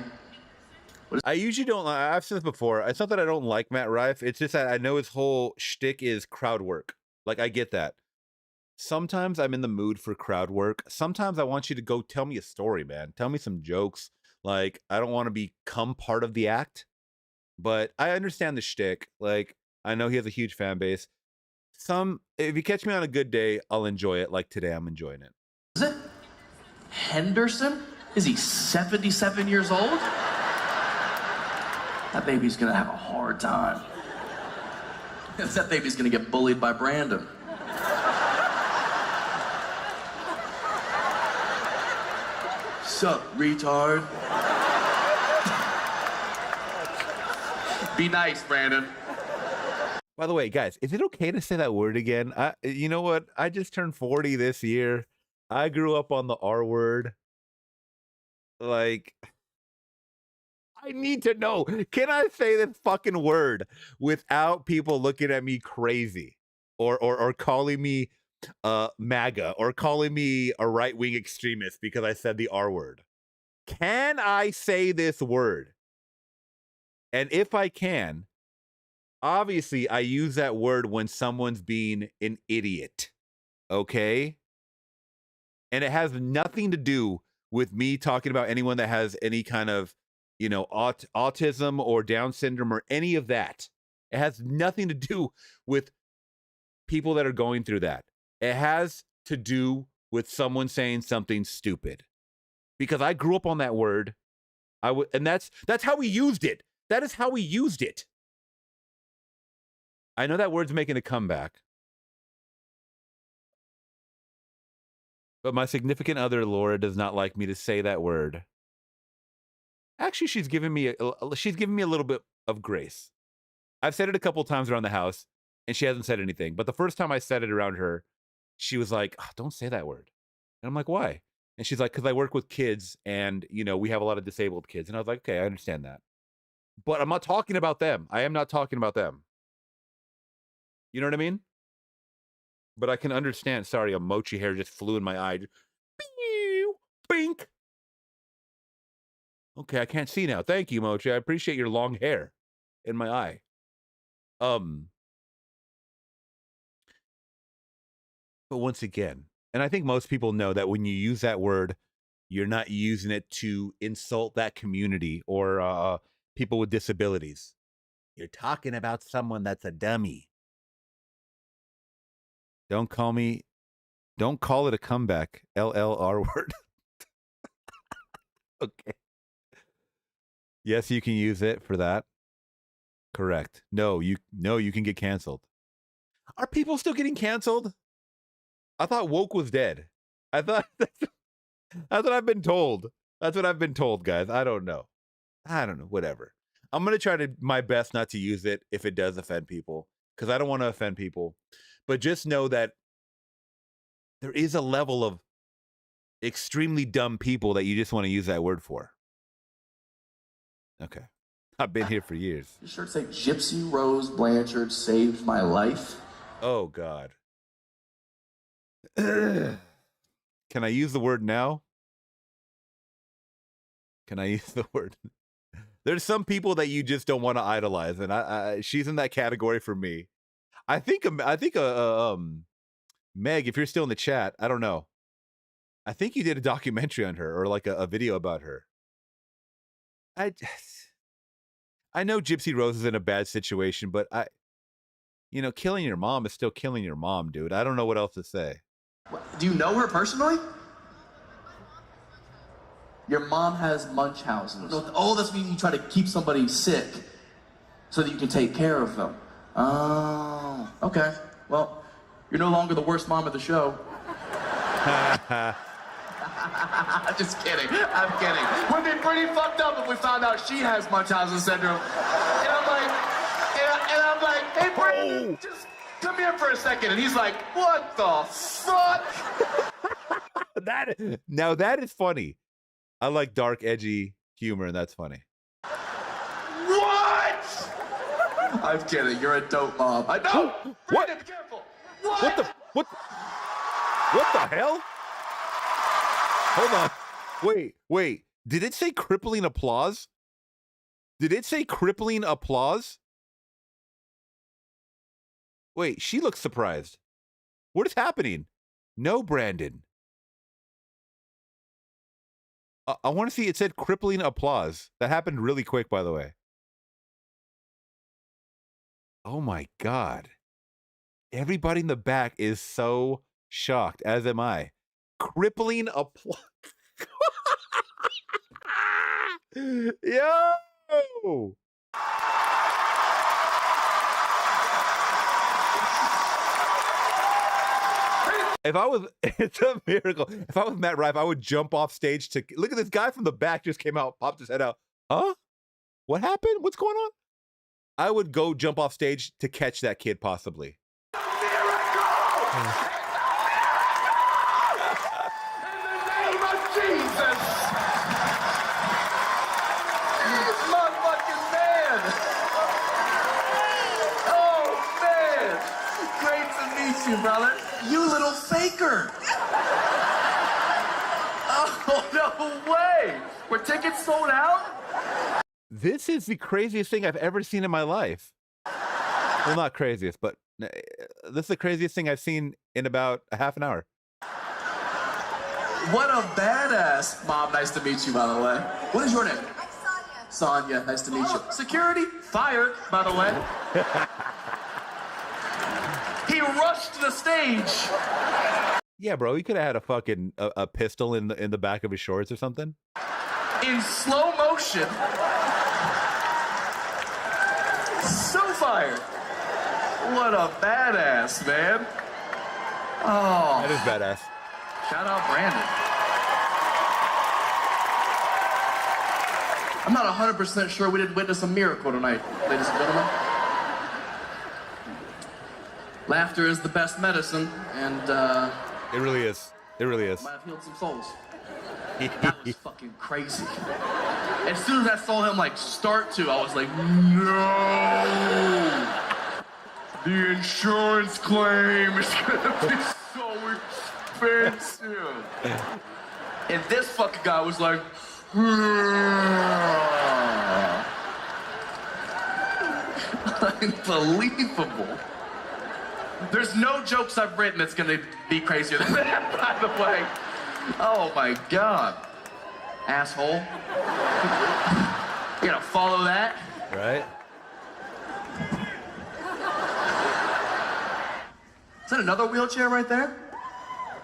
I usually don't. I've said this before. It's not that I don't like Matt Rife. It's just that I know his whole shtick is crowd work. Like, I get that. Sometimes I'm in the mood for crowd work. Sometimes I want you to go tell me a story, man. Tell me some jokes. Like, I don't want to become part of the act, but I understand the shtick. Like, I know he has a huge fan base. If you catch me on a good day, I'll enjoy it. Like today, I'm enjoying it. Is it Henderson? Is he 77 years old? That baby's gonna have a hard time. That baby's gonna get bullied by Brandon. Sup, retard? Be nice, Brandon. By the way, guys, is it okay to say that word again? You know what? I just turned 40 this year. I grew up on the R word. Like, I need to know. Can I say this fucking word without people looking at me crazy or calling me MAGA or calling me a right-wing extremist because I said the R word? Can I say this word? And if I can, obviously I use that word when someone's being an idiot. Okay? And it has nothing to do with me talking about anyone that has any kind of, you know, autism or Down syndrome or any of that. It has nothing to do with people that are going through that. It has to do with someone saying something stupid. Because I grew up on that word. And that's how we used it. That is how we used it. I know that word's making a comeback. But my significant other, Laura, does not like me to say that word. Actually, she's giving me a little bit of grace. I've said it a couple times around the house, and she hasn't said anything. But the first time I said it around her, she was like, oh, don't say that word. And I'm like, why? And she's like, because I work with kids, and, you know, we have a lot of disabled kids. And I was like, okay, I understand that. But I'm not talking about them. I am not talking about them. You know what I mean? But I can understand. Sorry, a mochi hair just flew in my eye. Bink. Okay, I can't see now. Thank you, Mochi. I appreciate your long hair in my eye. But once again, and I think most people know that when you use that word, you're not using it to insult that community or people with disabilities. You're talking about someone that's a dummy. Don't call it a comeback. LLR word. Okay. Yes, you can use it for that. Correct. No, you can get canceled. Are people still getting canceled? I thought woke was dead. I thought that's what I've been told. That's what I've been told, guys. I don't know. Whatever. I'm going to try my best not to use it if it does offend people, because I don't want to offend people. But just know that there is a level of extremely dumb people that you just want to use that word for. Okay. I've been here for years. Your shirt say Gypsy Rose Blanchard saved my life. Oh, God. Can I use the word now? Can I use the word? There's some people that you just don't want to idolize, and she's in that category for me. I think Meg, if you're still in the chat, I don't know. I think you did a documentary on her or like a video about her. I know Gypsy Rose is in a bad situation, but killing your mom is still killing your mom, dude. I don't know what else to say. Do you know her personally? Your mom has Munchausen's. Oh, that's when you try to keep somebody sick so that you can take care of them. Oh, okay. Well, you're no longer the worst mom of the show. Just kidding. I'm kidding. We'd be pretty fucked up if we found out she has Munchausen syndrome. And I'm like, hey, Brandon, just come here for a second. And he's like, what the fuck? That is funny. I like dark, edgy humor, and that's funny. What? I'm kidding. You're a dope mom. I know. What? Brandon, be careful. What the hell? Hold on. Wait. Did it say crippling applause? Did it say crippling applause? Wait, she looks surprised. What is happening? No, Brandon. I want to see. It said crippling applause. That happened really quick, by the way. Oh my God. Everybody in the back is so shocked, as am I. Crippling applause. Yo! If I was, it's a miracle. If I was Matt Rife, I would jump off stage to look at this guy from the back just came out, popped his head out. Huh? What happened? What's going on? I would go jump off stage to catch that kid, possibly. Jesus! Motherfucking man! Oh, man! Great to meet you, brother. You little faker! Oh, no way! Were tickets sold out? This is the craziest thing I've ever seen in my life. Well, not craziest, but this is the craziest thing I've seen in about a half an hour. What a badass. Mom, nice to meet you, by the way. What is your name? I'm Sonia. Sonia, nice to meet you. Security, fired, by the way. He rushed to the stage. Yeah, bro, he could have had a fucking a pistol in the back of his shorts or something. In slow motion. So fired. What a badass, man. Oh. That is badass. Shout out Brandon. I'm not 100% sure we didn't witness a miracle tonight, ladies and gentlemen. Laughter is the best medicine, and it really is. It really is. Might have healed some souls. That was fucking crazy. As soon as I saw him like start to, I was like, no! The insurance claim is gonna be so expensive. And this fucking guy was like, unbelievable. There's no jokes I've written that's gonna be crazier than that, by the way. Oh my God. Asshole. You gotta follow that. Right? Is that another wheelchair right there?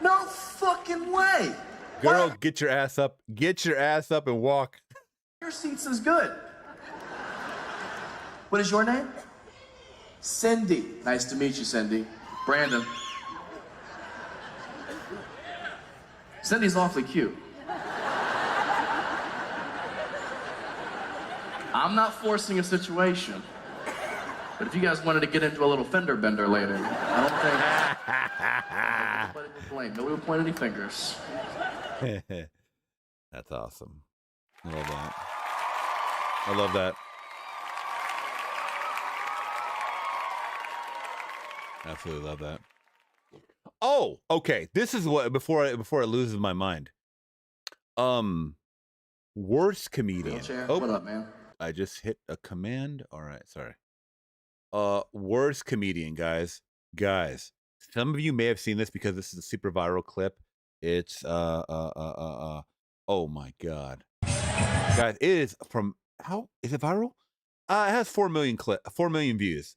No fucking way. Girl, get your ass up. Get your ass up and walk. Your seats is good. What is your name? Cindy. Nice to meet you, Cindy. Brandon. Cindy's awfully cute. I'm not forcing a situation. But if you guys wanted to get into a little fender bender later, I don't think nobody will blame. Nobody will point any fingers. That's awesome. I love that. I love that. Absolutely love that. Oh, okay. This is what before it loses my mind. Worst comedian. Wheelchair. Oh, What up, man? I just hit a command. All right, sorry. Worst comedian, guys. Guys, some of you may have seen this because this is a super viral clip. It's oh my God. Guys, it is from how is it viral? It has 4 million views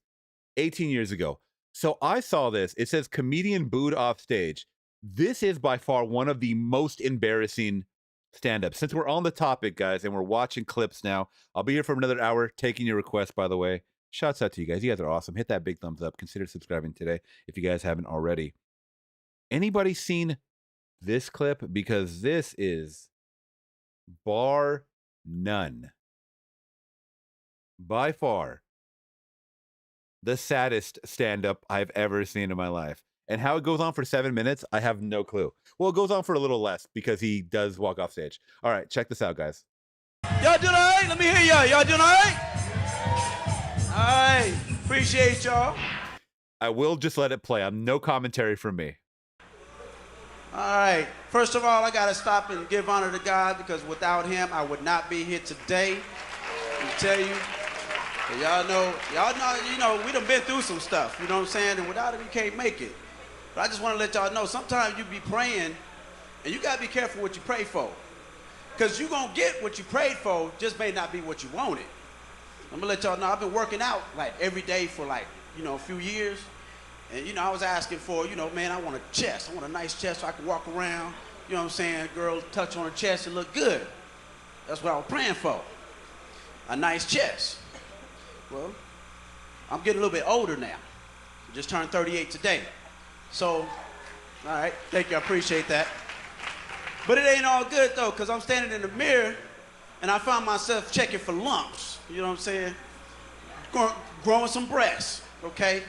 18 years ago. So I saw this. It says comedian booed off stage. This is by far one of the most embarrassing stand-ups. Since we're on the topic, guys, and we're watching clips now, I'll be here for another hour taking your requests, by the way. Shouts out to you guys. You guys are awesome. Hit that big thumbs up. Consider subscribing today if you guys haven't already. Anybody seen this clip? Because this is bar none, by far, the saddest stand-up I've ever seen in my life. And how it goes on for 7 minutes, I have no clue. Well, it goes on for a little less because he does walk off stage. All right, check this out, guys. Y'all doing all right? Let me hear y'all. Y'all doing all right? All right. Appreciate y'all. I will just let it play. No commentary from me. All right. First of all, I got to stop and give honor to God because without him, I would not be here today. Let me tell you. Y'all know, you know, we done been through some stuff, you know what I'm saying? And without him, you can't make it. But I just want to let y'all know, sometimes you be praying, and you got to be careful what you pray for. Because you going to get what you prayed for, just may not be what you wanted. I'm going to let y'all know, I've been working out, like, every day for, like, you know, a few years. And, you know, I was asking for, you know, man, I want a chest. I want a nice chest so I can walk around. You know what I'm saying? Girl touch on her chest and look good. That's what I was praying for. A nice chest. Well, I'm getting a little bit older now. I just turned 38 today. So All right, thank you, I appreciate that. But it ain't all good though, because I'm standing in the mirror and I found myself checking for lumps. You know what I'm saying? Growing some breasts, okay?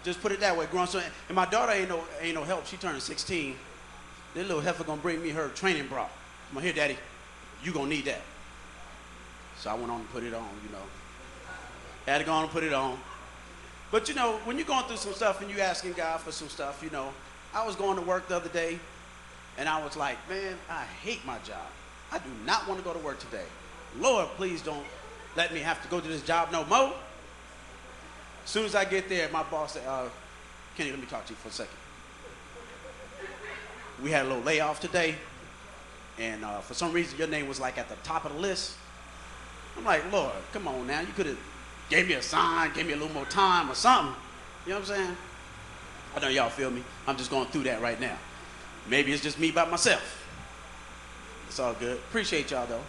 Just put it that way, growing some. And my daughter ain't no help. She turned 16. This little heifer gonna bring me her training bra. I'm like, here, Daddy, you gonna need that. So I went on and put it on, you know. Had to go on and put it on. But you know, when you're going through some stuff and you asking God for some stuff, you know, I was going to work the other day and I was like, man, I hate my job. I do not want to go to work today. Lord, please don't let me have to go to this job no more. As soon as I get there, my boss said, Kenny, let me talk to you for a second. We had a little layoff today, and for some reason your name was like at the top of the list. I'm like, Lord, come on now, you could have gave me a sign, gave me a little more time or something. You know what I'm saying? I know y'all feel me. I'm just going through that right now. Maybe it's just me by myself. It's all good. Appreciate y'all though.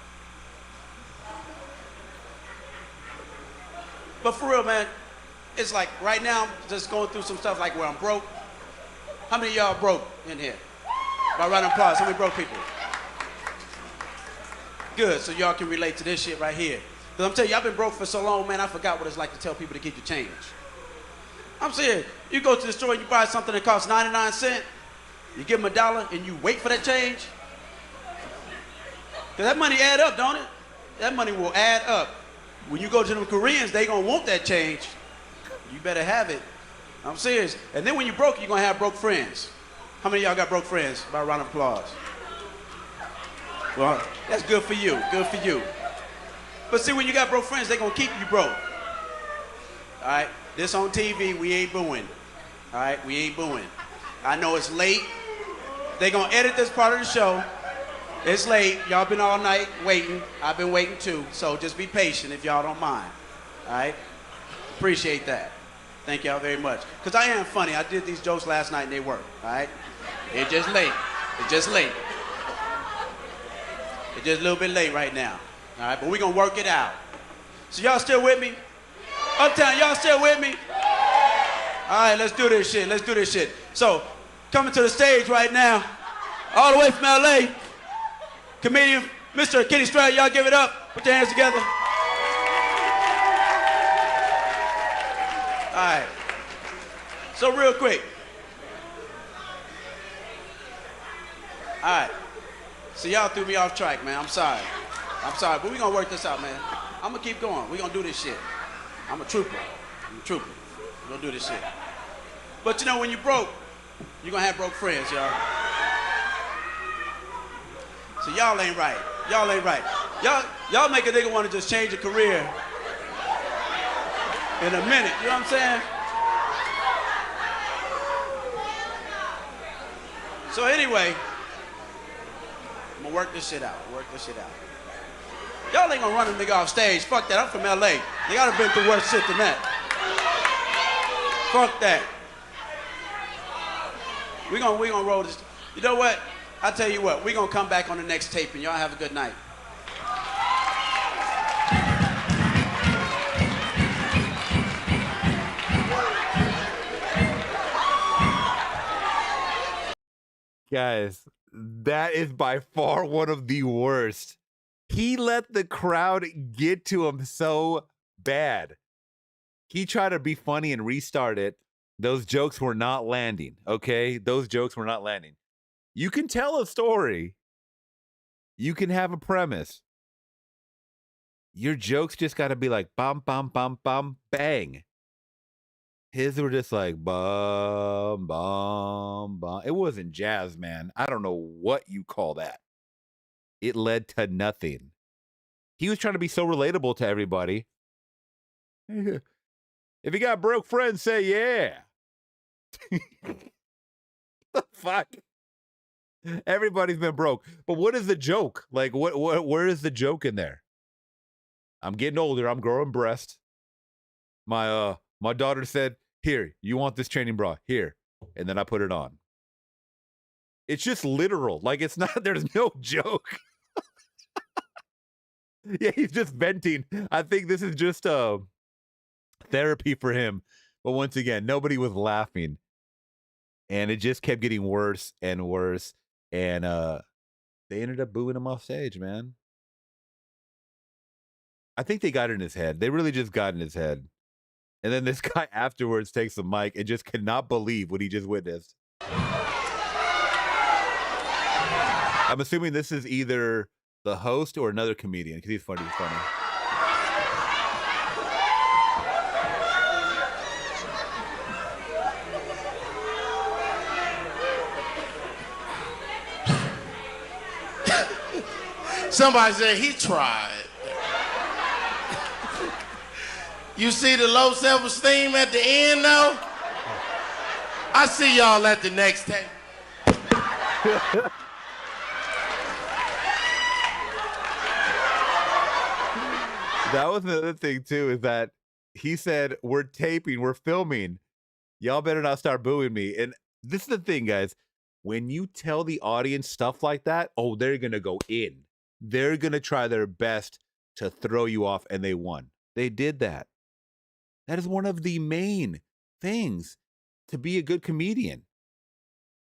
But for real, man, it's like right now I'm just going through some stuff like where I'm broke. How many of y'all broke in here? By round of applause, how many broke people? Good, so y'all can relate to this shit right here. Because I'm telling you, I've been broke for so long, man, I forgot what it's like to tell people to keep your change. I'm serious. You go to the store and you buy something that costs 99 cents, you give them $1 and you wait for that change. Because that money add up, don't it? That money will add up. When you go to them Koreans, they gonna want that change. You better have it. I'm serious. And then when you're broke, you're gonna have broke friends. How many of y'all got broke friends? By a round of applause. Well, that's good for you, good for you. But see, when you got broke friends, they gonna keep you broke. All right, this on TV, we ain't booing. All right, we ain't booing. I know it's late. They gonna edit this part of the show. It's late, y'all been all night waiting. I've been waiting too, so just be patient if y'all don't mind. All right, appreciate that. Thank y'all very much. Because I am funny, I did these jokes last night and they worked, all right? It's just late, it's just late. It's just a little bit late right now. All right, but we're gonna work it out. So y'all still with me? Uptown, y'all still with me? All right, let's do this shit, let's do this shit. So, coming to the stage right now, all the way from LA, comedian Mr. Kenny Stroud, y'all give it up. Put your hands together. All right, so real quick. All right, so y'all threw me off track, man, I'm sorry, but we're gonna work this out, man. I'm gonna keep going, we're gonna do this shit. I'm a trooper, we're gonna do this shit. But you know, when you're broke, you're gonna have broke friends, y'all. So y'all ain't right, Y'all make a nigga wanna just change a career in a minute, you know what I'm saying? So anyway, I'm gonna work this shit out, Y'all ain't gonna run a nigga off stage. Fuck that, I'm from LA. They gotta been through worse shit than that. Fuck that. We gonna roll this. You know what? I tell you what, we gonna come back on the next tape and y'all have a good night. Guys, that is by far one of the worst. He let the crowd get to him so bad. He tried to be funny and restart it. Those jokes were not landing, okay? Those jokes were not landing. You can tell a story. You can have a premise. Your jokes just got to be like, bum, bum, bum, bum, bang. His were just like, bum, bum, bum. It wasn't jazz, man. I don't know what you call that. It led to nothing. He was trying to be so relatable to everybody. If you got broke friends, say yeah. The fuck? Everybody's been broke. But what is the joke? Like, where is the joke in there? I'm getting older. I'm growing breasts. My daughter said, here, you want this training bra? Here. And then I put it on. It's just literal. Like, it's not, there's no joke. Yeah, he's just venting. I think this is just therapy for him. But once again, nobody was laughing. And it just kept getting worse and worse. And they ended up booing him off stage, man. I think they got it in his head. They really just got in his head. And then this guy afterwards takes the mic and just cannot believe what he just witnessed. I'm assuming this is either the host or another comedian because he's funny. He's funny. Somebody said he tried. You see the low self-esteem at the end, though? I see y'all at the next table. That was another thing, too, is that he said, we're taping, we're filming. Y'all better not start booing me. And this is the thing, guys. When you tell the audience stuff like that, oh, they're going to go in. They're going to try their best to throw you off, and they won. They did that. That is one of the main things to be a good comedian.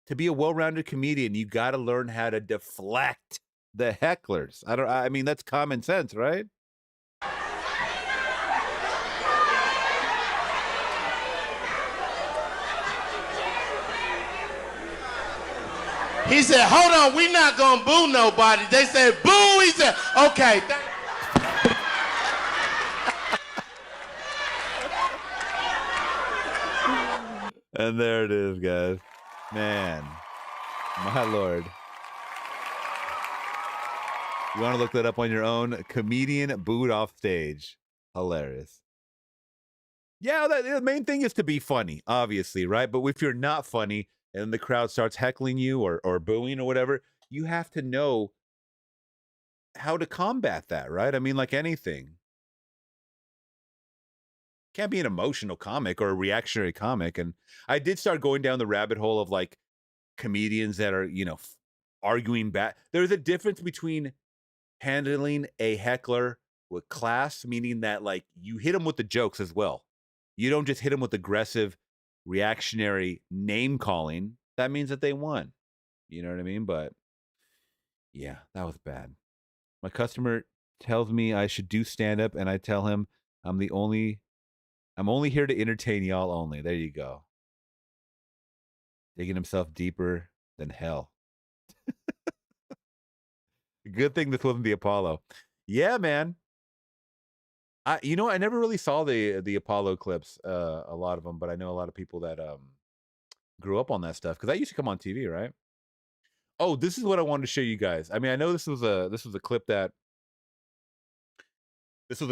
To be a well-rounded comedian, you got to learn how to deflect the hecklers. I mean, that's common sense, right? He said, hold on, we not gonna boo nobody. They said, boo. He said, okay. And there it is, guys. Man, my Lord. You want to look that up on your own? Comedian booed off stage. Hilarious. Yeah, the main thing is to be funny, obviously, right? But if you're not funny and the crowd starts heckling you or booing or whatever, you have to know how to combat that, right? I mean, like anything. Can't be an emotional comic or a reactionary comic. And I did start going down the rabbit hole of like comedians that are, arguing back. There's a difference between handling a heckler with class, meaning that like you hit them with the jokes as well. You don't just hit them with aggressive reactionary name calling. That means that they won. You know what I mean? But yeah, that was bad. My customer tells me I should do stand up, and I tell him I'm only here to entertain y'all only. There you go. Digging himself deeper than hell. Good thing this wasn't the Apollo. Yeah, man. I never really saw the Apollo clips, a lot of them, but I know a lot of people that grew up on that stuff because that used to come on TV, right? Oh, this is what I wanted to show you guys. I mean, I know this was a clip that this is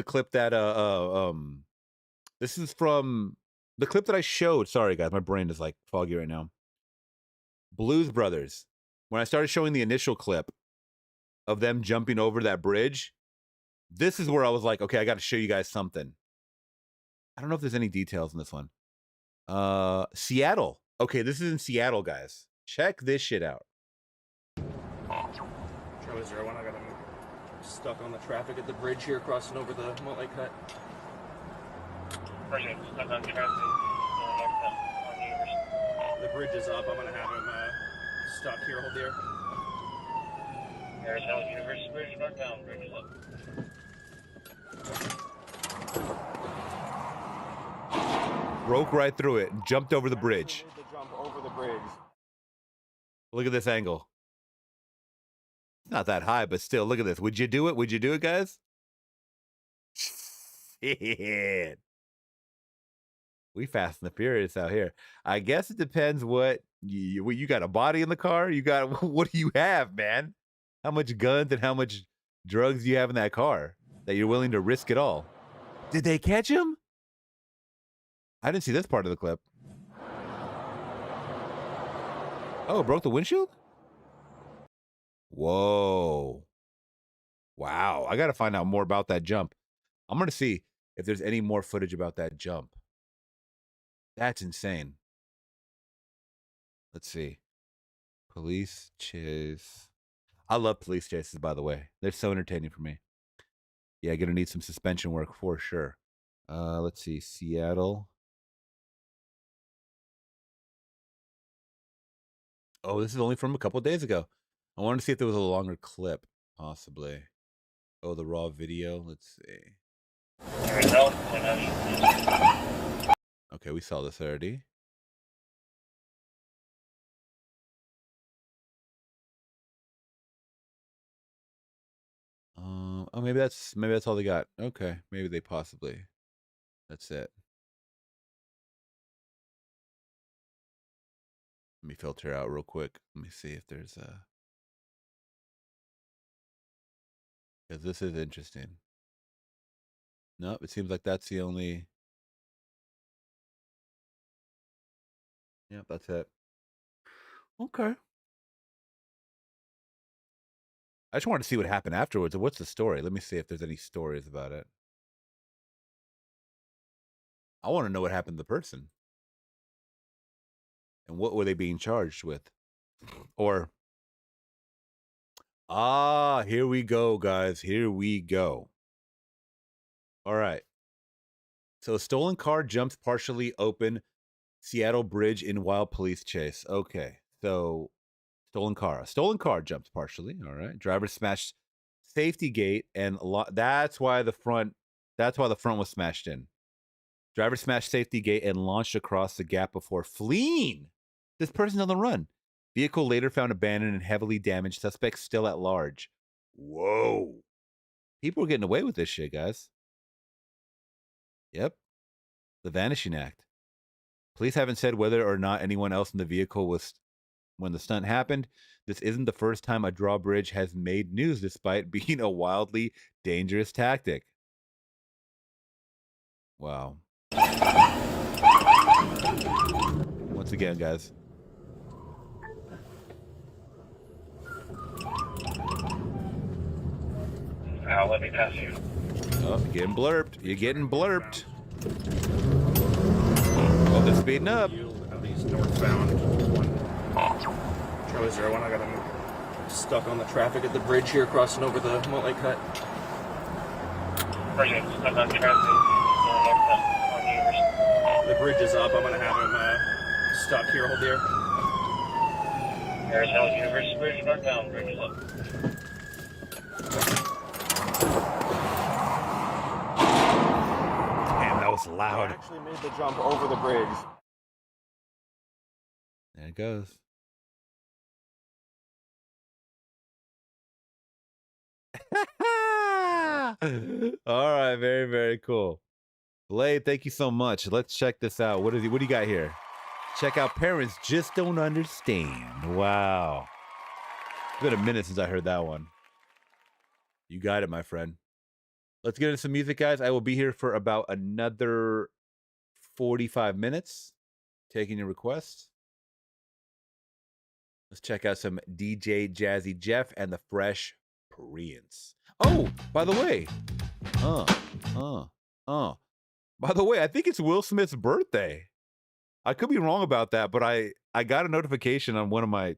from the clip that I showed. Sorry, guys, my brain is like foggy right now. Blues Brothers. When I started showing the initial clip of them jumping over that bridge, this is where I was like, okay, I got to show you guys something. I don't know if there's any details in this one. Seattle. Okay, this is in Seattle, guys. Check this shit out. Charlie 01, I got him stuck on the traffic at the bridge here, crossing over the multi-cut. Pregent, stuck on traffic. The bridge is up. I'm gonna have him stuck here. Hold there. Arizona University Bridge, northbound. Bridge is up. Broke right through it and jumped over the bridge. Jump over the bridge. Look at this angle. Not that high, but still, look at this. Would you do it? Would you do it, guys? Shit. We fast and the furious out here. I guess it depends what you got. A body in the car? You got, what do you have, man? How much guns and how much drugs do you have in that car that you're willing to risk it all? Did they catch him? I didn't see this part of the clip. Oh, it broke the windshield? Whoa. Wow. I got to find out more about that jump. I'm going to see if there's any more footage about that jump. That's insane. Let's see. Police chase. I love police chases, by the way. They're so entertaining for me. Yeah, going to need some suspension work for sure. Let's see. Seattle. Oh, this is only from a couple days ago. I wanted to see if there was a longer clip, possibly. Oh, the raw video. Let's see. Okay, we saw this already. Oh, maybe that's all they got. Okay, maybe they possibly. That's it. Let me filter out real quick. Let me see if there's a. Because this is interesting. Nope, it seems like that's the only. Yep, that's it. Okay. I just wanted to see what happened afterwards. What's the story? Let me see if there's any stories about it. I want to know what happened to the person. And what were they being charged with? Or, here we go, guys. Here we go. All right. So a stolen car jumps partially open Seattle bridge in wild police chase. Okay. So a stolen car jumps partially. All right. Driver smashed safety gate and that's why the front was smashed in. Driver smashed safety gate and launched across the gap before fleeing. This person's on the run. Vehicle later found abandoned and heavily damaged. Suspects still at large. Whoa. People are getting away with this shit, guys. Yep. The Vanishing Act. Police haven't said whether or not anyone else in the vehicle was when the stunt happened. This isn't the first time a drawbridge has made news despite being a wildly dangerous tactic. Wow. Once again, guys. Let me pass you. Oh, you're getting blurped. You're getting blurped. Oh, they're speeding up. At least northbound. Charlie 01, I got him stuck on the traffic at the bridge here, crossing over the multi-cut. Pregent, stuck on traffic. On Universe. The bridge is up. I'm gonna have him stuck here. Hold here. Arizona Universe Bridge, northbound. Bridge is up. Damn, that was loud. I actually made the jump over the bridge. There it goes. All right, very, very cool. Blade, thank you so much. Let's check this out. What do you got here? Check out Parents Just Don't Understand. Wow. It's been a minute since I heard that one. You got it, my friend. Let's get into some music, guys. I will be here for about another 45 minutes, taking your requests. Let's check out some DJ Jazzy Jeff and the Fresh Prince. Oh, by the way, by the way, I think it's Will Smith's birthday. I could be wrong about that, but I got a notification on one of my,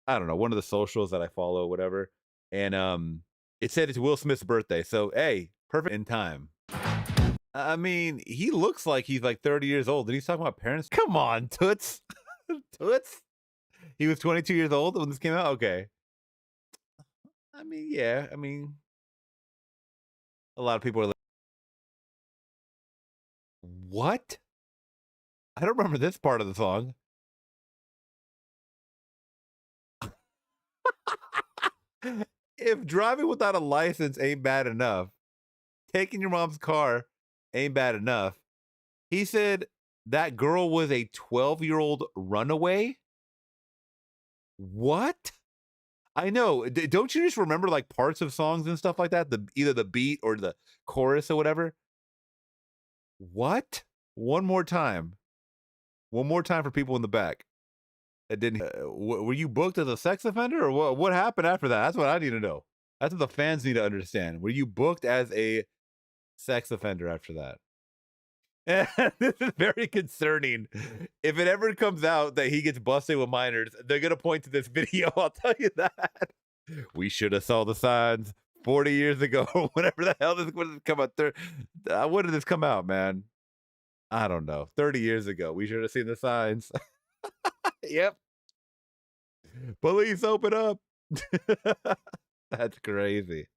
I don't know, one of the socials that I follow, whatever, and it said it's Will Smith's birthday. So hey, perfect in time. I mean, he looks like he's like 30 years old, and he's talking about parents. Come on, Toots, Toots. He was 22 years old when this came out. Okay. I mean, yeah. I mean, a lot of people are like, what? I don't remember this part of the song. If driving without a license ain't bad enough, taking your mom's car ain't bad enough. He said that girl was a 12-year-old runaway. What? I know. Don't you just remember like parts of songs and stuff like that? Either the beat or the chorus or whatever. What? One more time. One more time for people in the back. That didn't. Were you booked as a sex offender, or what happened after that? That's what I need to know. That's what the fans need to understand. Were you booked as a sex offender after that? This is very concerning. If it ever comes out that he gets busted with minors, they're gonna point to this video. I'll tell you that. We should have saw the signs 40 years ago. Whatever the hell this would come out. When did this come out, man? I don't know. 30 years ago. We should have seen the signs. Yep. Police, open up. That's crazy.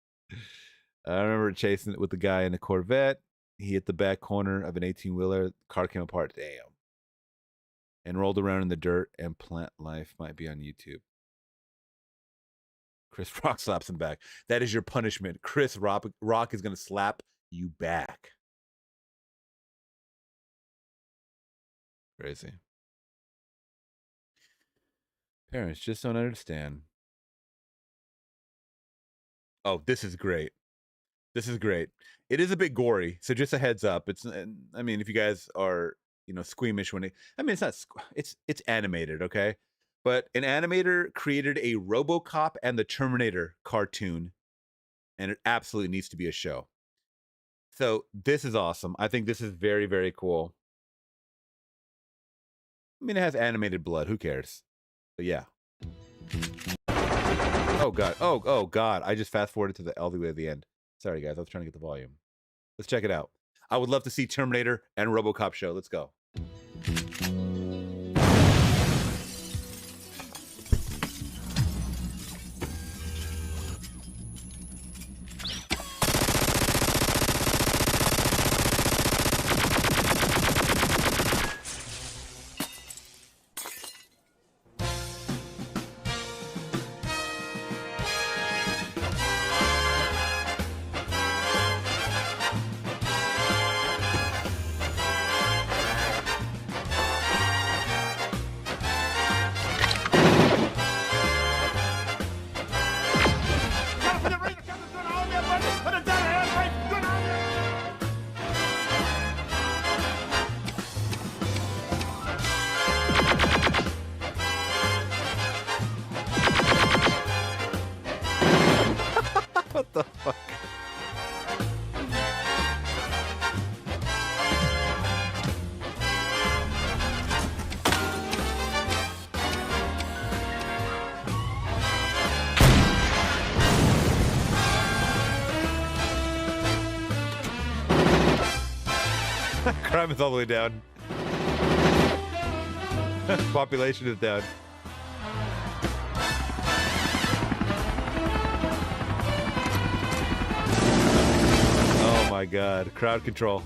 I remember chasing it with the guy in a Corvette. He hit the back corner of an 18-wheeler. Car came apart. Damn. And rolled around in the dirt, and Plant Life might be on YouTube. Chris Rock slaps him back. That is your punishment. Chris Rock is going to slap you back. Crazy. Parents just don't understand. Oh, this is great. This is great. It is a bit gory, so just a heads up. It's, I mean, if you guys are, you know, squeamish when it, I mean, it's not, it's animated, okay? But an animator created a Robocop and the Terminator cartoon, and it absolutely needs to be a show. So this is awesome. I think this is very, very cool. I mean, it has animated blood. Who cares? But yeah. Oh, God. Oh, God. I just fast forwarded to all the way to the end. Sorry, guys. I was trying to get the volume. Let's check it out. I would love to see Terminator and Robocop show. Let's go. What the fuck? Crime is all the way down. Population is down. Oh my God, crowd control.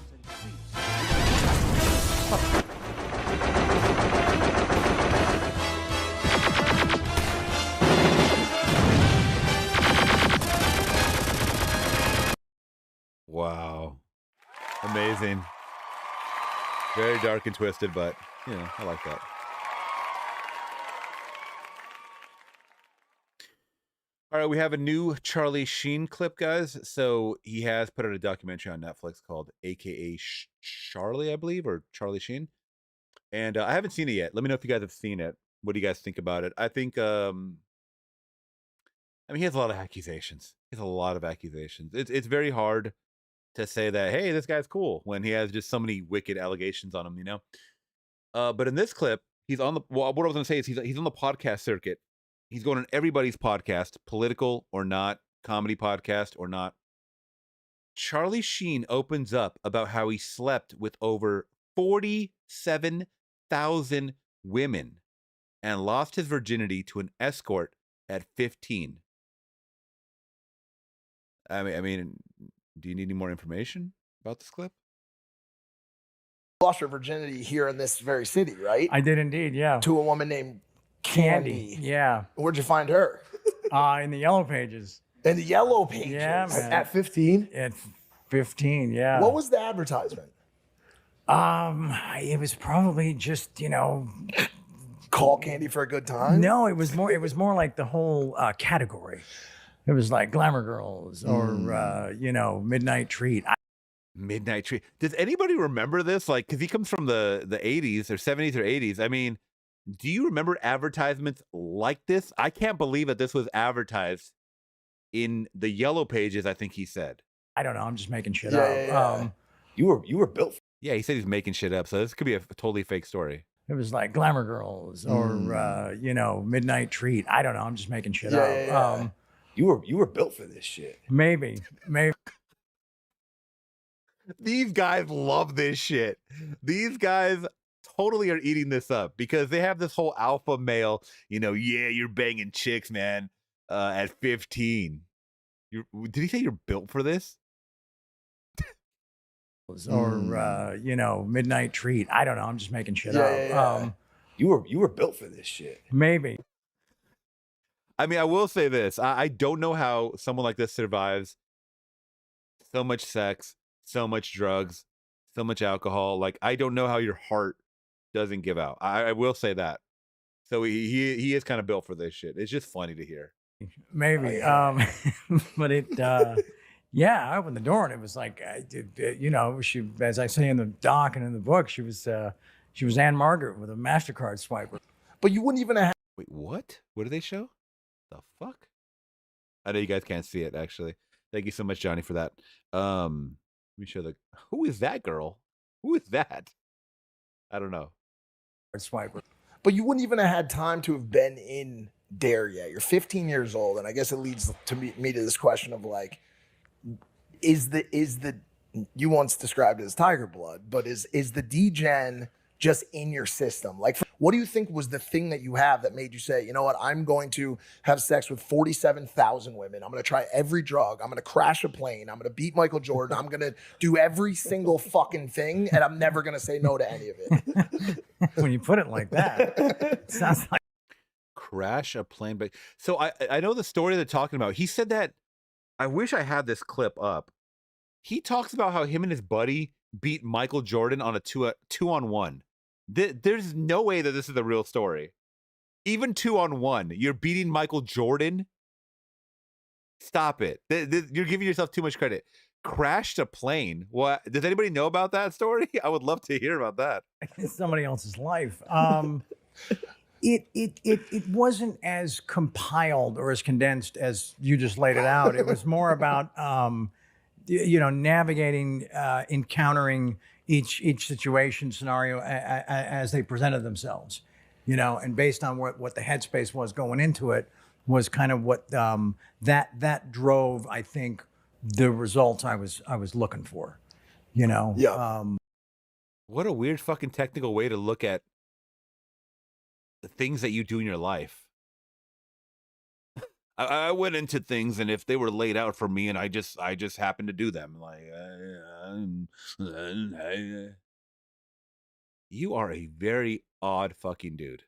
Wow. Amazing. Very dark and twisted, but, you know, I like that. All right, we have a new Charlie Sheen clip, guys. So he has put out a documentary on Netflix called AKA Charlie, I believe, or Charlie Sheen. And I haven't seen it yet. Let me know if you guys have seen it. What do you guys think about it? I think, I mean, he has a lot of accusations. He has a lot of accusations. It's very hard to say that, hey, this guy's cool, when he has just so many wicked allegations on him, you know? But in this clip, he's on the, well, what I was going to say is he's on the podcast circuit. He's going on everybody's podcast, political or not, comedy podcast or not. Charlie Sheen opens up about how he slept with over 47,000 women and lost his virginity to an escort at 15. I mean, do you need any more information about this clip? Lost her virginity here in this very city, right? I did indeed, yeah. To a woman named Candy. Yeah. Where'd you find her? In the Yellow Pages. In the Yellow Pages? Yeah, man. At 15? At 15, yeah. What was the advertisement? It was probably just, you know, call Candy for a good time? No, it was more like the whole category. It was like Glamour Girls or, you know, Midnight Treat. Midnight Treat. Does anybody remember this? Like, because he comes from the 80s or 70s or 80s. I mean, do you remember advertisements like this? I can't believe that this was advertised in the Yellow Pages, I think he said. I don't know. I'm just making shit Yeah. up. You were built. Yeah, he said he's making shit up. So this could be a totally fake story. It was like Glamour Girls or, you know, Midnight Treat. I don't know. I'm just making shit up. You were built for this shit. Maybe. These guys love this shit. These guys totally are eating this up because they have this whole alpha male, yeah, you're banging chicks, man, at 15. Did he say you're built for this? Or midnight treat. I don't know. I'm just making shit up. Yeah. You were built for this shit. Maybe. I mean, I will say this. I don't know how someone like this survives so much sex, so much drugs, so much alcohol. Like, I don't know how your heart doesn't give out. I will say that. So he is kind of built for this shit. It's just funny to hear. Maybe. But it, I opened the door and it was like, she, as I say in the doc and in the book, she was Anne Margaret with a MasterCard swiper. But you wouldn't even have. Wait, what? What do they show? The fuck? I know you guys can't see it, actually. Thank you so much, Johnny, for that. Let me show who is that girl? Who is that? I don't know. Swiper. But you wouldn't even have had time to have been in Dare yet. You're 15 years old, and I guess it leads to me to this question of like, is the you once described it as tiger blood, but is the D-Gen just in your system? Like, what do you think was the thing that you have that made you say, you know what, I'm going to have sex with 47,000 women. I'm going to try every drug. I'm going to crash a plane. I'm going to beat Michael Jordan. I'm going to do every single fucking thing, and I'm never going to say no to any of it. When you put it like that, it sounds like crash a plane. But so I know the story they're talking about. He said that, I wish I had this clip up. He talks about how him and his buddy beat Michael Jordan on a 2-on-1. There's no way that this is the real story. Even 2-on-1, you're beating Michael Jordan. Stop it. You're giving yourself too much credit. Crashed a plane. What? Does anybody know about that story? I would love to hear about that. It's somebody else's life. It wasn't as compiled or as condensed as you just laid it out. It was more about navigating, encountering each situation scenario as they presented themselves, and based on what the headspace was going into it was kind of what that drove, I think, the results I was looking for, Yeah. What a weird fucking technical way to look at the things that you do in your life. I went into things, and if they were laid out for me, and I just happened to do them, like, you are a very odd fucking dude.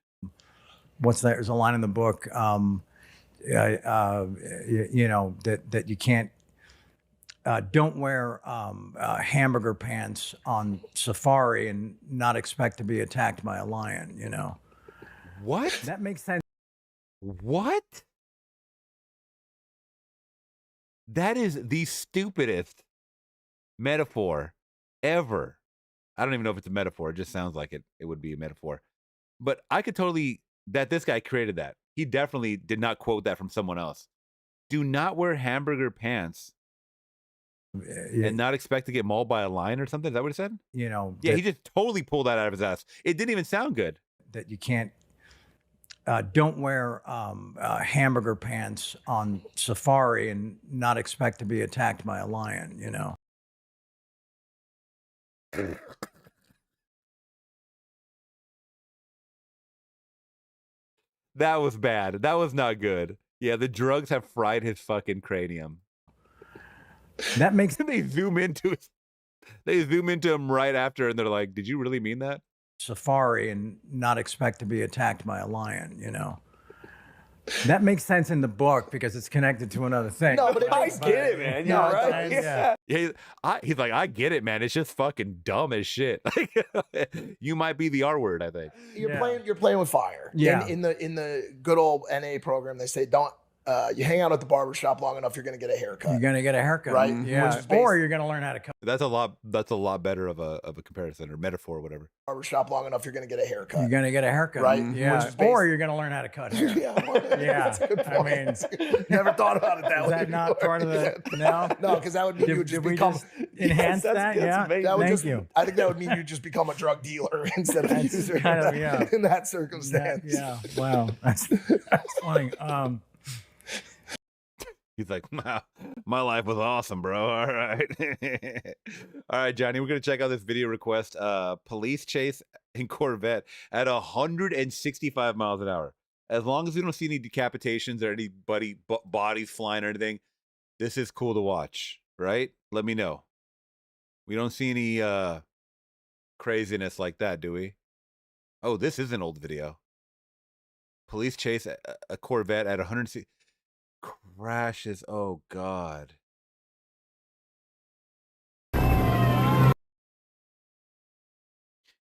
What's that? There's a line in the book, that you can't. Don't wear hamburger pants on safari and not expect to be attacked by a lion. What? That makes sense. What? That is the stupidest metaphor ever. I don't even know if it's a metaphor. It just sounds like it would be a metaphor. But I could totally, that this guy created that. He definitely did not quote that from someone else. Do not wear hamburger pants and not expect to get mauled by a lion or something. Is that what he said? Yeah, he just totally pulled that out of his ass. It didn't even sound good. That you can't. Don't wear hamburger pants on safari and not expect to be attacked by a lion, That was bad. That was not good. Yeah, the drugs have fried his fucking cranium. That makes they zoom into him right after, and they're like, "Did you really mean that?" Safari and not expect to be attacked by a lion, That makes sense in the book because it's connected to another thing. No, but I get it, man. You're right. Yeah. He's like, I get it, man. It's just fucking dumb as shit. You might be the R word, I think. You're playing with fire. Yeah. In the good old NA program, they say don't. You hang out at the barbershop long enough, you're going to get a haircut. You're going to get a haircut, right? Yeah. Or you're going to learn how to cut. That's a lot better of a comparison or metaphor or whatever. Barbershop long enough, you're going to get a haircut. You're going to get a haircut, right? Yeah. Or you're going to learn how to cut hair. That's a good point. Never thought about it that way. Is that not part of the No, because that would mean you would just become enhance that. Yeah, thank you. I think that would mean you just become a drug dealer instead of a user. Kind of, yeah. In that circumstance. Yeah. Wow, that's funny. He's like, my life was awesome, bro. All right. All right, Johnny, we're going to check out this video request. Police chase in Corvette at 165 miles an hour. As long as we don't see any decapitations or anybody bodies flying or anything, this is cool to watch, right? Let me know. We don't see any craziness like that, do we? Oh, this is an old video. Police chase a Corvette at 160 crashes. Oh God.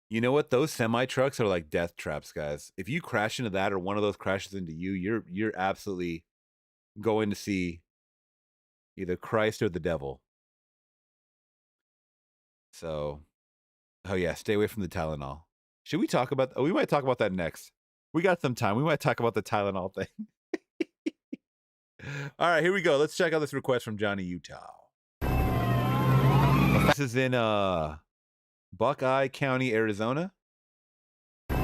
You know what? Those semi trucks are like death traps, guys. If you crash into that or one of those crashes into you, you're absolutely going to see either Christ or the devil. So, oh yeah, stay away from the Tylenol. Should we talk about? Oh, we might talk about that next. We got some time. We might talk about the Tylenol thing. All right, here we go. Let's check out this request from Johnny Utah. This is in Buckeye County, Arizona. A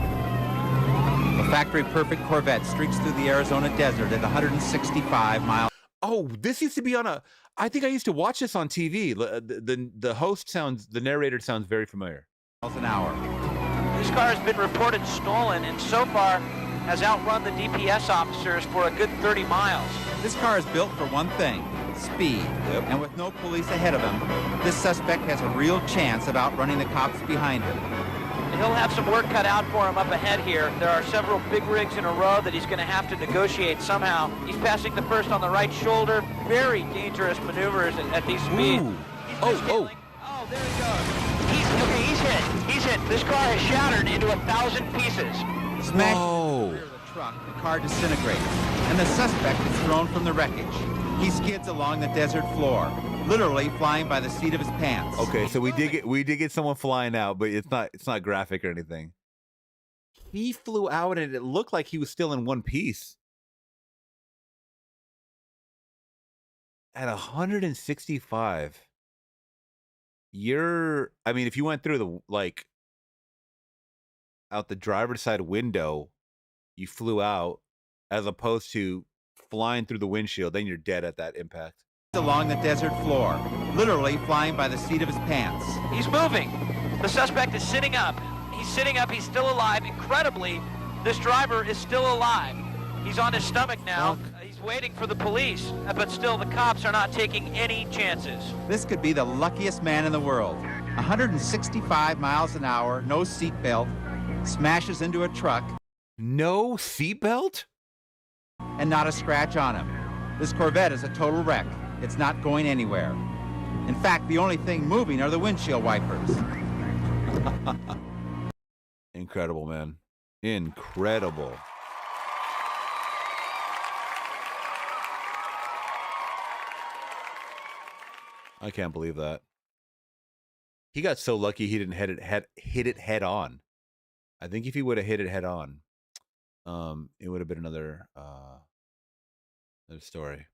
factory-perfect Corvette streaks through the Arizona desert at 165 miles. Oh, this used to be on a. I think I used to watch this on TV. The host sounds, the narrator sounds very familiar. Miles an hour. This car has been reported stolen and so far has outrun the DPS officers for a good 30 miles. This car is built for one thing, speed. Yep. And with no police ahead of him, this suspect has a real chance of outrunning the cops behind him. And he'll have some work cut out for him up ahead here. There are several big rigs in a row that he's going to have to negotiate somehow. He's passing the first on the right shoulder. Very dangerous maneuvers at these speeds. Oh, there he goes. He's hit. He's hit. This car has shattered into 1,000 pieces. Smashed into the rear of the truck, the car disintegrates, and the suspect is thrown from the wreckage. He skids along the desert floor, literally flying by the seat of his pants. Okay, so we did get someone flying out, but it's not graphic or anything. He flew out and it looked like he was still in one piece. At 165. I mean, if you went through the out the driver's side window, you flew out, as opposed to flying through the windshield, then you're dead at that impact. Along the desert floor, literally flying by the seat of his pants. He's moving. The suspect is sitting up. He's sitting up. He's still alive. Incredibly, this driver is still alive. He's on his stomach now. He's waiting for the police, but still the cops are not taking any chances. This could be the luckiest man in the world. 165 miles an hour, no seatbelt, smashes into a truck. No seatbelt? And not a scratch on him. This Corvette is a total wreck. It's not going anywhere. In fact, the only thing moving are the windshield wipers. Incredible, man. Incredible. I can't believe that. He got so lucky he didn't hit it head on. I think if he would have hit it head on, it would have been another story.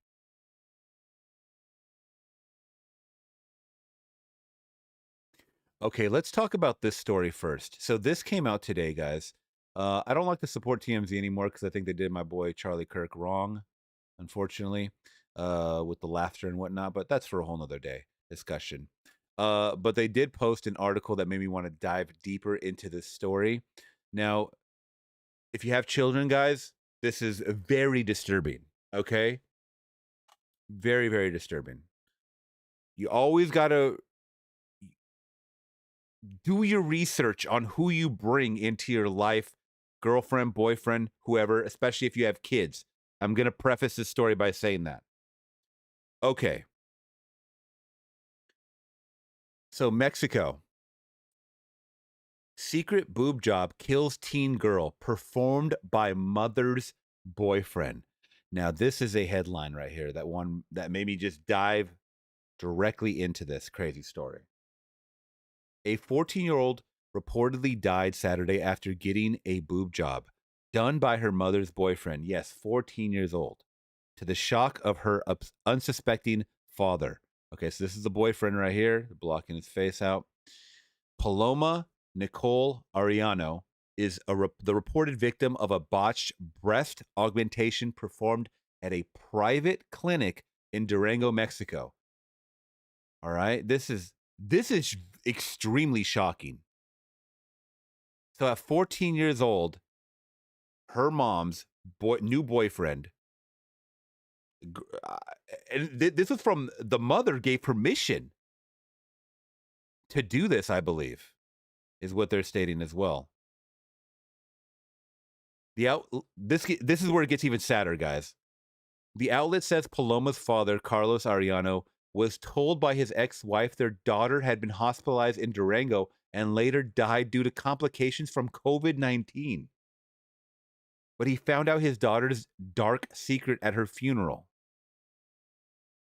Okay, let's talk about this story first. So this came out today, guys. I don't like to support TMZ anymore because I think they did my boy Charlie Kirk wrong, unfortunately, with the laughter and whatnot. But that's for a whole nother day discussion. But they did post an article that made me want to dive deeper into this story. Now, if you have children, guys, this is very disturbing, okay? Very, very disturbing. You always got to do your research on who you bring into your life, girlfriend, boyfriend, whoever, especially if you have kids. I'm going to preface this story by saying that. Okay. So, Mexico. Secret boob job kills teen girl performed by mother's boyfriend. Now, this is a headline right here, that made me just dive directly into this crazy story. A 14-year-old reportedly died Saturday after getting a boob job done by her mother's boyfriend. Yes, 14 years old. To the shock of her unsuspecting father. Okay, so this is the boyfriend right here, blocking his face out. Paloma Nicole Arellano is the reported victim of a botched breast augmentation performed at a private clinic in Durango, Mexico. All right, this is extremely shocking. So at 14 years old, her mom's new boyfriend, and this was from the mother, gave permission to do this, I believe, is what they're stating as well. This is where it gets even sadder, guys. The outlet says Paloma's father, Carlos Arellano, was told by his ex-wife their daughter had been hospitalized in Durango and later died due to complications from COVID-19. But he found out his daughter's dark secret at her funeral.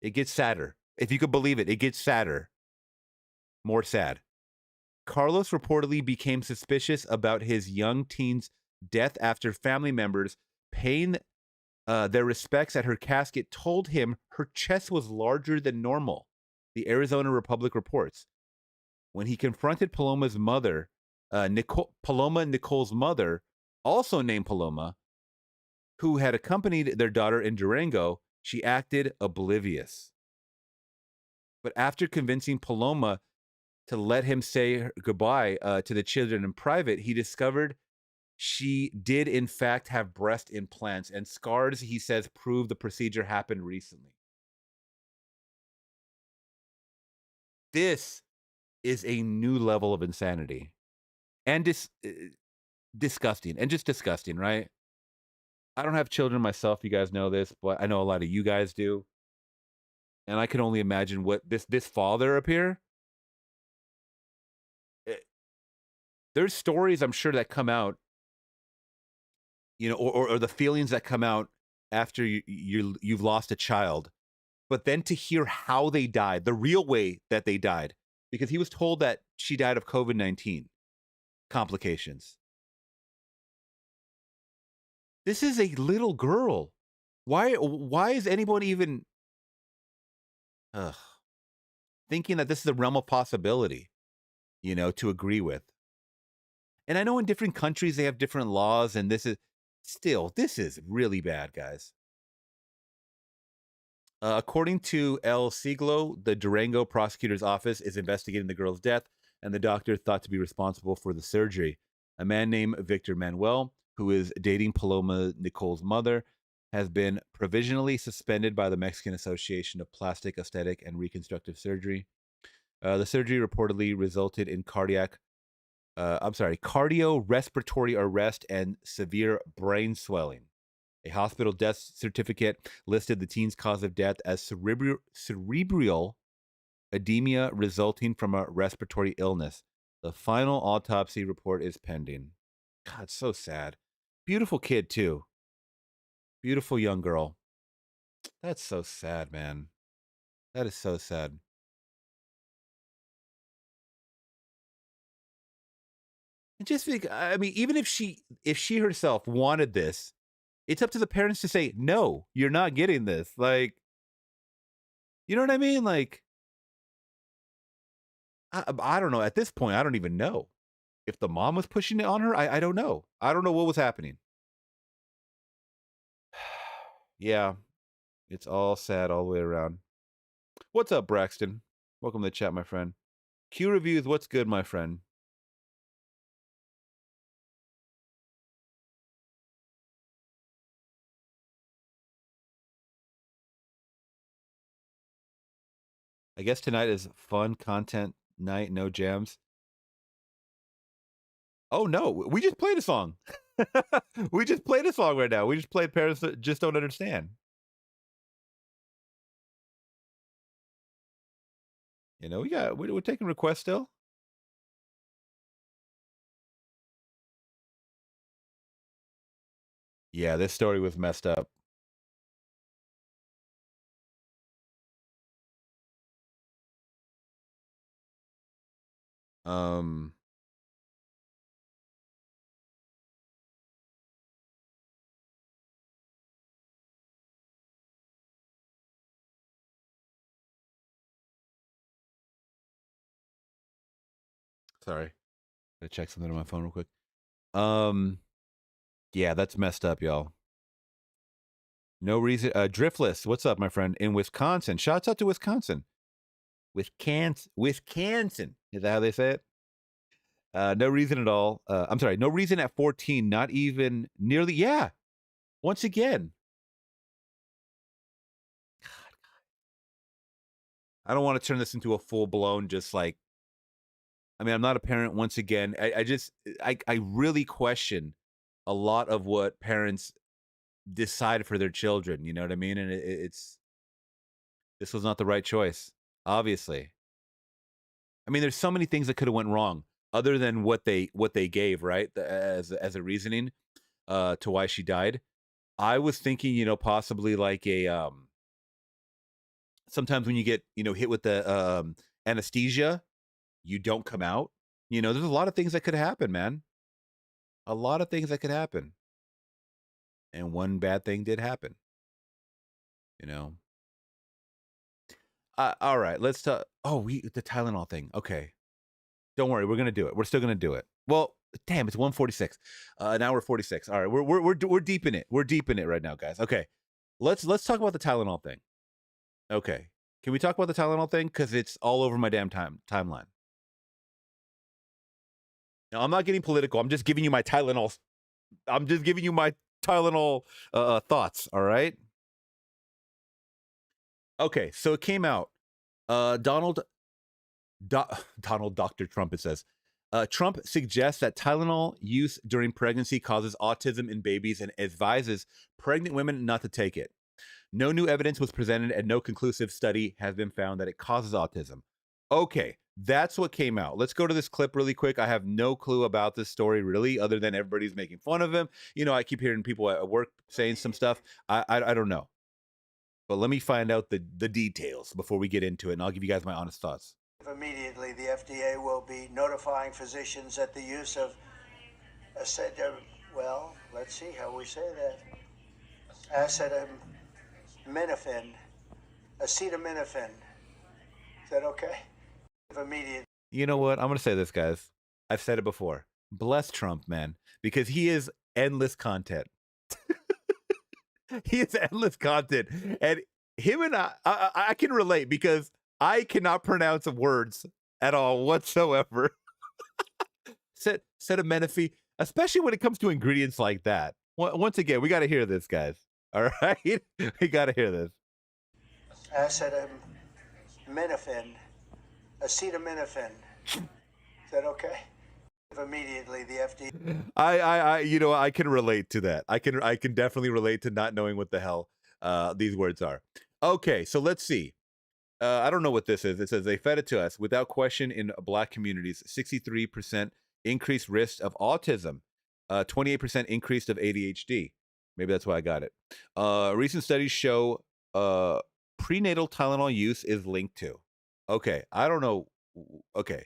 It gets sadder. If you could believe it, it gets sadder. More sad. Carlos reportedly became suspicious about his young teen's death after family members paying their respects at her casket told him her chest was larger than normal, the Arizona Republic reports. When he confronted Paloma's mother, Nicole's mother, also named Paloma, who had accompanied their daughter in Durango, she acted oblivious. But after convincing Paloma to let him say goodbye to the children in private, he discovered she did, in fact, have breast implants, and scars, he says, prove the procedure happened recently. This is a new level of insanity and disgusting, and just disgusting, right? I don't have children myself, you guys know this, but I know a lot of you guys do. And I can only imagine what this father up here, there's stories I'm sure that come out, you know, or the feelings that come out after you've lost a child, but then to hear how they died, the real way that they died, because he was told that she died of COVID-19 complications. This is a little girl. Why is anyone even thinking that this is the realm of possibility, you know, to agree with? And I know in different countries they have different laws, and this is really bad, guys. According to El Siglo, the Durango prosecutor's office is investigating the girl's death, and the doctor thought to be responsible for the surgery. A man named Victor Manuel, who is dating Paloma Nicole's mother, has been provisionally suspended by the Mexican Association of Plastic, Aesthetic, and Reconstructive Surgery. The surgery reportedly resulted in cardiorespiratory arrest and severe brain swelling. A hospital death certificate listed the teen's cause of death as cerebral edema resulting from a respiratory illness. The final autopsy report is pending. God, so sad. Beautiful kid, too. Beautiful young girl. That's so sad, man. That is so sad. And just think, I mean, even if she herself wanted this, it's up to the parents to say, no, you're not getting this. Like, you know what I mean? Like, I don't know. At this point, I don't even know. If the mom was pushing it on her, I don't know. I don't know what was happening. Yeah, it's all sad all the way around. What's up, Braxton? Welcome to the chat, my friend. Q Reviews, what's good, my friend? I guess tonight is fun content night, no jams. Oh, no, we just played a song. We just played a song right now. We just played Parents That Just Don't Understand. You know, we're taking requests still. Yeah, this story was messed up. Sorry. Gotta check something on my phone real quick. Yeah, that's messed up, y'all. No reason. Driftless, what's up, my friend? In Wisconsin. Shouts out to Wisconsin. Wisconsin. Is that how they say it? No reason at all. I'm sorry. No reason at 14. Not even nearly. Yeah. Once again. I don't want to turn this into a full blown, just like, I mean, I'm not a parent once again. I really question a lot of what parents decide for their children. You know what I mean? And this was not the right choice, obviously. I mean, there's so many things that could have went wrong other than what they gave, right? As a reasoning to why she died. I was thinking, possibly like a sometimes when you get, hit with the anesthesia, you don't come out. There's a lot of things that could happen, man. A lot of things that could happen. And one bad thing did happen. All right, let's talk. Oh, the Tylenol thing. Okay. Don't worry, we're gonna do it. We're still gonna do it. Well, damn, it's 1:46. Now we're 46. All right, we're deep in it. We're deep in it right now, guys. Okay, let's talk about the Tylenol thing. Okay, can we talk about the Tylenol thing? Because it's all over my damn timeline. Now, I'm not getting political. I'm just giving you my Tylenol. I'm just giving you my Tylenol thoughts. All right. Okay, so it came out. Donald Dr. Trump, it says. Trump suggests that Tylenol use during pregnancy causes autism in babies and advises pregnant women not to take it. No new evidence was presented and no conclusive study has been found that it causes autism. Okay, that's what came out. Let's go to this clip really quick. I have no clue about this story really, other than everybody's making fun of him. I keep hearing people at work saying some stuff. I don't know. But let me find out the details before we get into it, and I'll give you guys my honest thoughts. Immediately, the FDA will be notifying physicians that the use of well, let's see how we say that. Acetaminophen. Is that okay? Immediate. You know what? I'm going to say this, guys. I've said it before. Bless Trump, man, because he is endless content. He is endless content. And him and I can relate because I cannot pronounce words at all whatsoever. Acetaminophen, especially when it comes to ingredients like that. Once again, we got to hear this, guys. All right? We got to hear this. Acetaminophen. Is that okay? Immediately, the FDA. I can relate to that. I can definitely relate to not knowing what the hell these words are. Okay, so let's see. I don't know what this is. It says they fed it to us without question in Black communities. 63% increased risk of autism, 28% increase of ADHD. Maybe that's why I got it. Recent studies show prenatal Tylenol use is linked to. Okay, I don't know. Okay,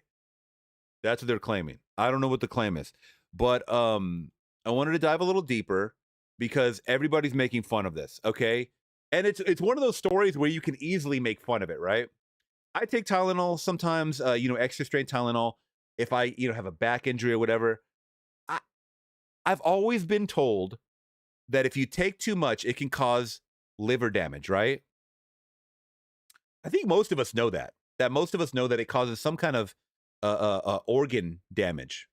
that's what they're claiming. I don't know what the claim is, but I wanted to dive a little deeper because everybody's making fun of this. Okay, and it's one of those stories where you can easily make fun of it, right? I take Tylenol sometimes, extra strength Tylenol if I have a back injury or whatever. I've always been told that if you take too much, it can cause liver damage, right? I think most of us know that. Most of us know that it causes some kind of organ damage.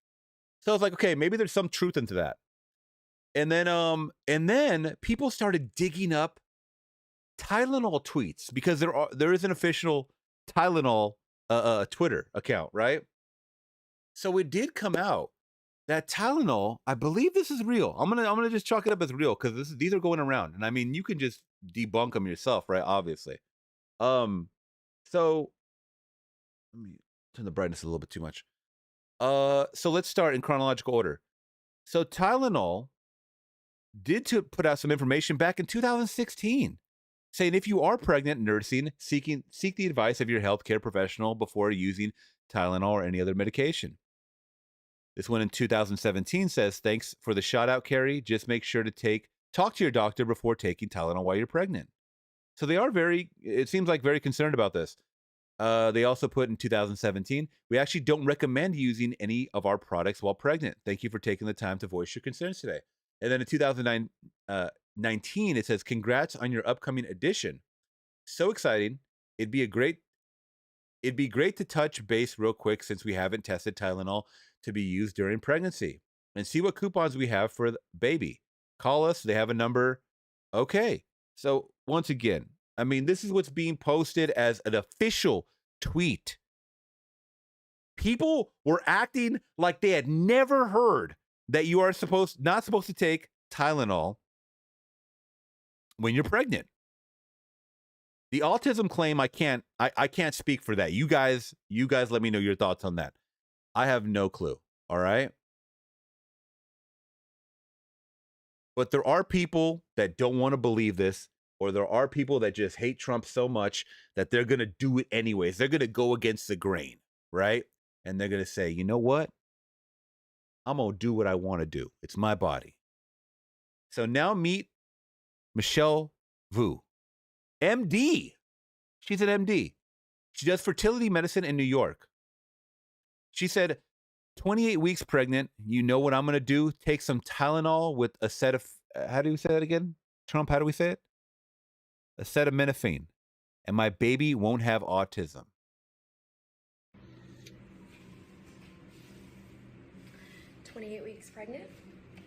So I was like, okay, maybe there's some truth into that. And then people started digging up Tylenol tweets because there is an official Tylenol Twitter account, right? So it did come out that Tylenol, I believe this is real. I'm gonna just chalk it up as real because these are going around, and I mean you can just debunk them yourself, right? Obviously. So let me turn the brightness a little bit too much. So let's start in chronological order. So Tylenol did put out some information back in 2016 saying if you are pregnant, nursing, seek the advice of your healthcare professional before using Tylenol or any other medication. This one in 2017 says, thanks for the shout out, Carrie. Just make sure to talk to your doctor before taking Tylenol while you're pregnant. So they are it seems like very concerned about this. They also put in 2017, we actually don't recommend using any of our products while pregnant. Thank you for taking the time to voice your concerns today. And then in 19, it says, congrats on your upcoming edition. So exciting. It'd be great to touch base real quick since we haven't tested Tylenol to be used during pregnancy and see what coupons we have for the baby. Call us. They have a number. Okay. So once again, I mean, this is what's being posted as an official tweet. People were acting like they had never heard that you are not supposed to take Tylenol when you're pregnant. The autism claim, I can't speak for that. You guys let me know your thoughts on that. I have no clue. All right. But there are people that don't want to believe this, or there are people that just hate Trump so much that they're going to do it anyways. They're going to go against the grain, right? And they're going to say, you know what? I'm going to do what I want to do. It's my body. So now meet Michelle Vu, MD. She's an MD. She does fertility medicine in New York. She said, 28 weeks pregnant, you know what I'm going to do? Take some Tylenol with a set of, how do you say that again? Trump, how do we say it? Acetaminophen. And my baby won't have autism. 28 weeks pregnant.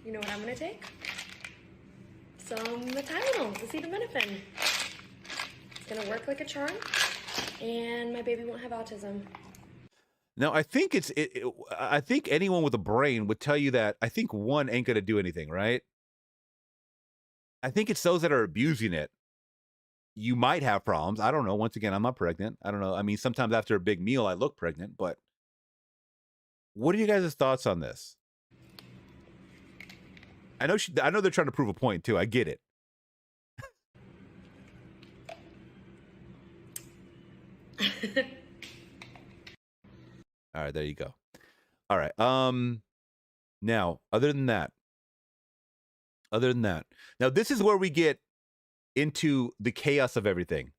You know what I'm going to take? Some Tylenol, acetaminophen. It's going to work like a charm, and my baby won't have autism. Now, I think I think anyone with a brain would tell you that I think one ain't going to do anything, right? I think it's those that are abusing it. You might have problems. I don't know. Once again, I'm not pregnant. I don't know. I mean, sometimes after a big meal, I look pregnant, but what are you guys' thoughts on this? I know they're trying to prove a point too. I get it. All right, there you go. All right. Now, other than that, now this is where we get into the chaos of everything.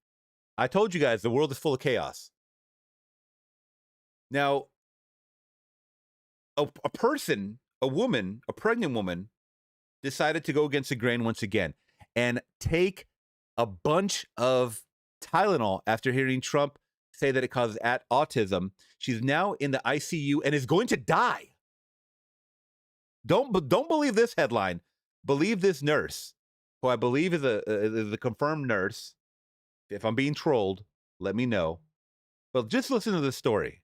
I told you guys the world is full of chaos. Now, a woman, a pregnant woman, decided to go against the grain once again and take a bunch of Tylenol after hearing Trump say that it causes autism. She's now in the ICU and is going to die. Don't believe this headline. Believe this nurse, who I believe is a confirmed nurse. If I'm being trolled, let me know. But just listen to this story.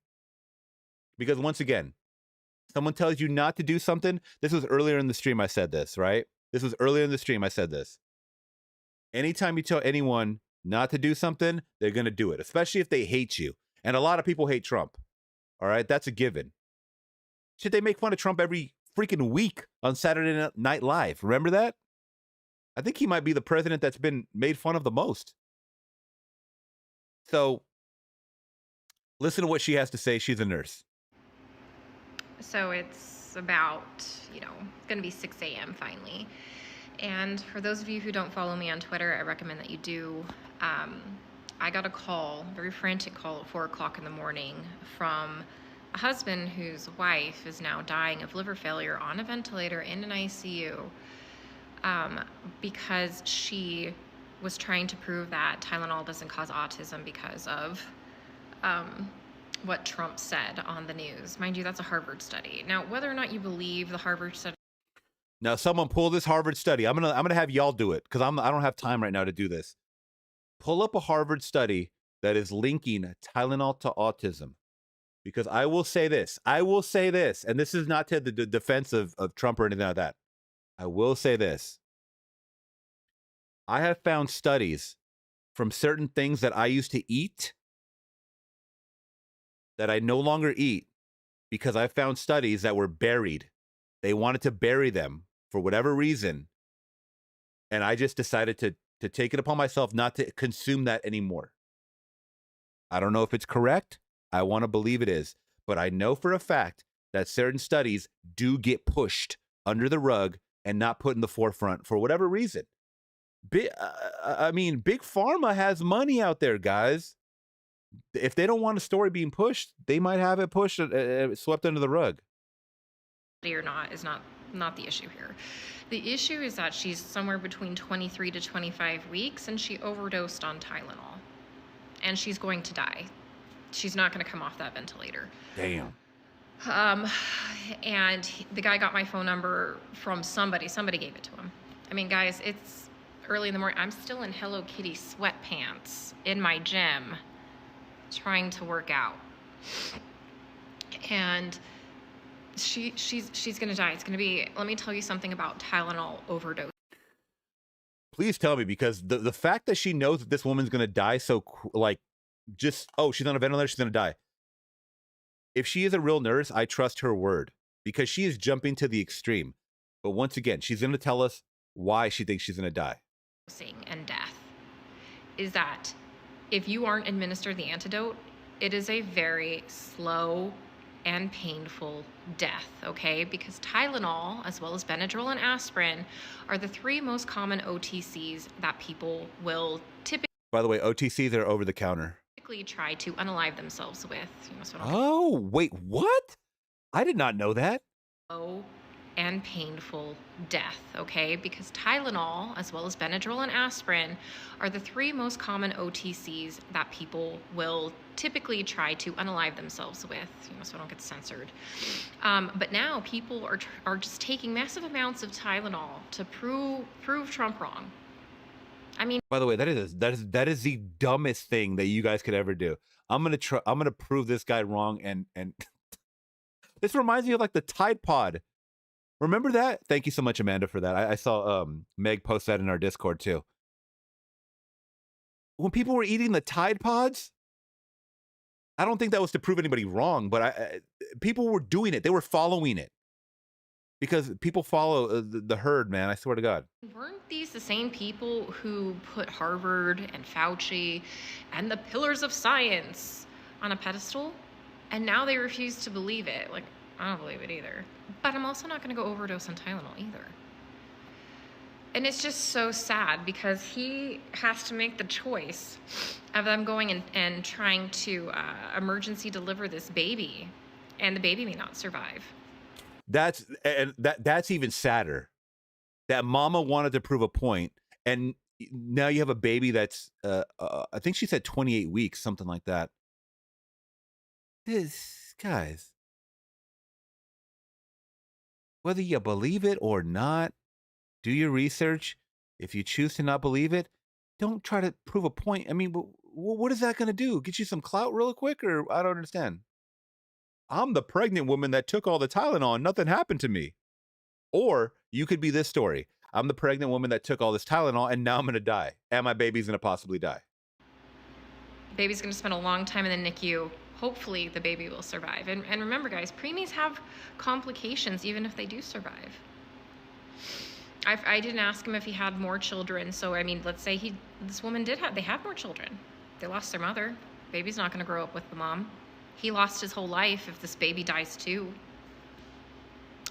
Because once again, someone tells you not to do something. This was earlier in the stream I said this, right? This was earlier in the stream I said this. Anytime you tell anyone not to do something, they're going to do it, especially if they hate you. And a lot of people hate Trump. All right? That's a given. Shit, they make fun of Trump every freaking week on Saturday Night Live. Remember that? I think he might be the president that's been made fun of the most. So listen to what she has to say. She's a nurse. So it's about, it's going to be 6 a.m. finally. And for those of you who don't follow me on Twitter, I recommend that you do. I got a call, a very frantic call at 4 o'clock in the morning from a husband whose wife is now dying of liver failure on a ventilator in an ICU because she was trying to prove that Tylenol doesn't cause autism because of what Trump said on the news. Mind you, that's a Harvard study. Now, whether or not you believe the Harvard study. Now, someone pull this Harvard study. I'm gonna have y'all do it because I don't have time right now to do this. Pull up a Harvard study that is linking Tylenol to autism. Because I will say this, and this is not to the defense of Trump or anything like that. I will say this. I have found studies from certain things that I used to eat that I no longer eat because I found studies that were buried. They wanted to bury them for whatever reason. And I just decided to take it upon myself not to consume that anymore. I don't know if it's correct. I want to believe it is. But I know for a fact that certain studies do get pushed under the rug and not put in the forefront for whatever reason. Big Pharma has money out there, guys. If they don't want a story being pushed, they might have it pushed, swept under the rug. Or not is not not the issue here. The issue is that she's somewhere between 23 to 25 weeks and she overdosed on Tylenol. And she's going to die. She's not going to come off that ventilator. Damn. And the guy got my phone number from somebody. Somebody gave it to him. I mean, guys, it's early in the morning. I'm still in Hello Kitty sweatpants in my gym trying to work out. And she's going to die. It's going to be, let me tell you something about Tylenol overdose. Please tell me, because the fact that she knows that this woman's going to die so, like, just, oh, she's on a ventilator, she's going to die. If she is a real nurse, I trust her word, because she is jumping to the extreme. But once again, she's going to tell us why she thinks she's going to die. And death is that if you aren't administered the antidote, it is a very slow and painful death, okay? Because Tylenol, as well as Benadryl and aspirin, are the 3 most common OTCs that people will typically... By the way, OTCs are over the counter. ...try to unalive themselves with. You know, so oh, wait, what? I did not know that. Slow and painful death, okay? Because Tylenol, as well as Benadryl and aspirin, are the 3 most common OTCs that people will typically try to unalive themselves with, you know, so I don't get censored. But now people are just taking massive amounts of Tylenol to prove Trump wrong. I mean, by the way, that is the dumbest thing that you guys could ever do. I'm gonna prove this guy wrong, and this reminds me of like the Tide Pod. Remember that? Thank you so much, Amanda, for that. I saw Meg post that in our Discord too. When people were eating the Tide Pods, I don't think that was to prove anybody wrong, but people were doing it. They were following it. Because people follow the herd, man. I swear to God. Weren't these the same people who put Harvard and Fauci and the pillars of science on a pedestal? And now they refuse to believe it. Like, I don't believe it either. But I'm also not going to go overdose on Tylenol either. And it's just so sad because he has to make the choice of them going and trying to emergency deliver this baby. And the baby may not survive. That's even sadder. That mama wanted to prove a point, and now you have a baby that's I think she said 28 weeks, something like that. This, guys, whether you believe it or not, do your research. If you choose to not believe it, don't try to prove a point. I mean, what is that going to do? Get you some clout real quick, or I don't understand. I'm the pregnant woman that took all the Tylenol and nothing happened to me. Or you could be this story. I'm the pregnant woman that took all this Tylenol and now I'm going to die. And my baby's going to possibly die. Baby's going to spend a long time in the NICU. Hopefully the baby will survive. And remember, guys, preemies have complications even if they do survive. I didn't ask him if he had more children. So, I mean, let's say this woman they have more children. They lost their mother. Baby's not going to grow up with the mom. He lost his whole life if this baby dies too.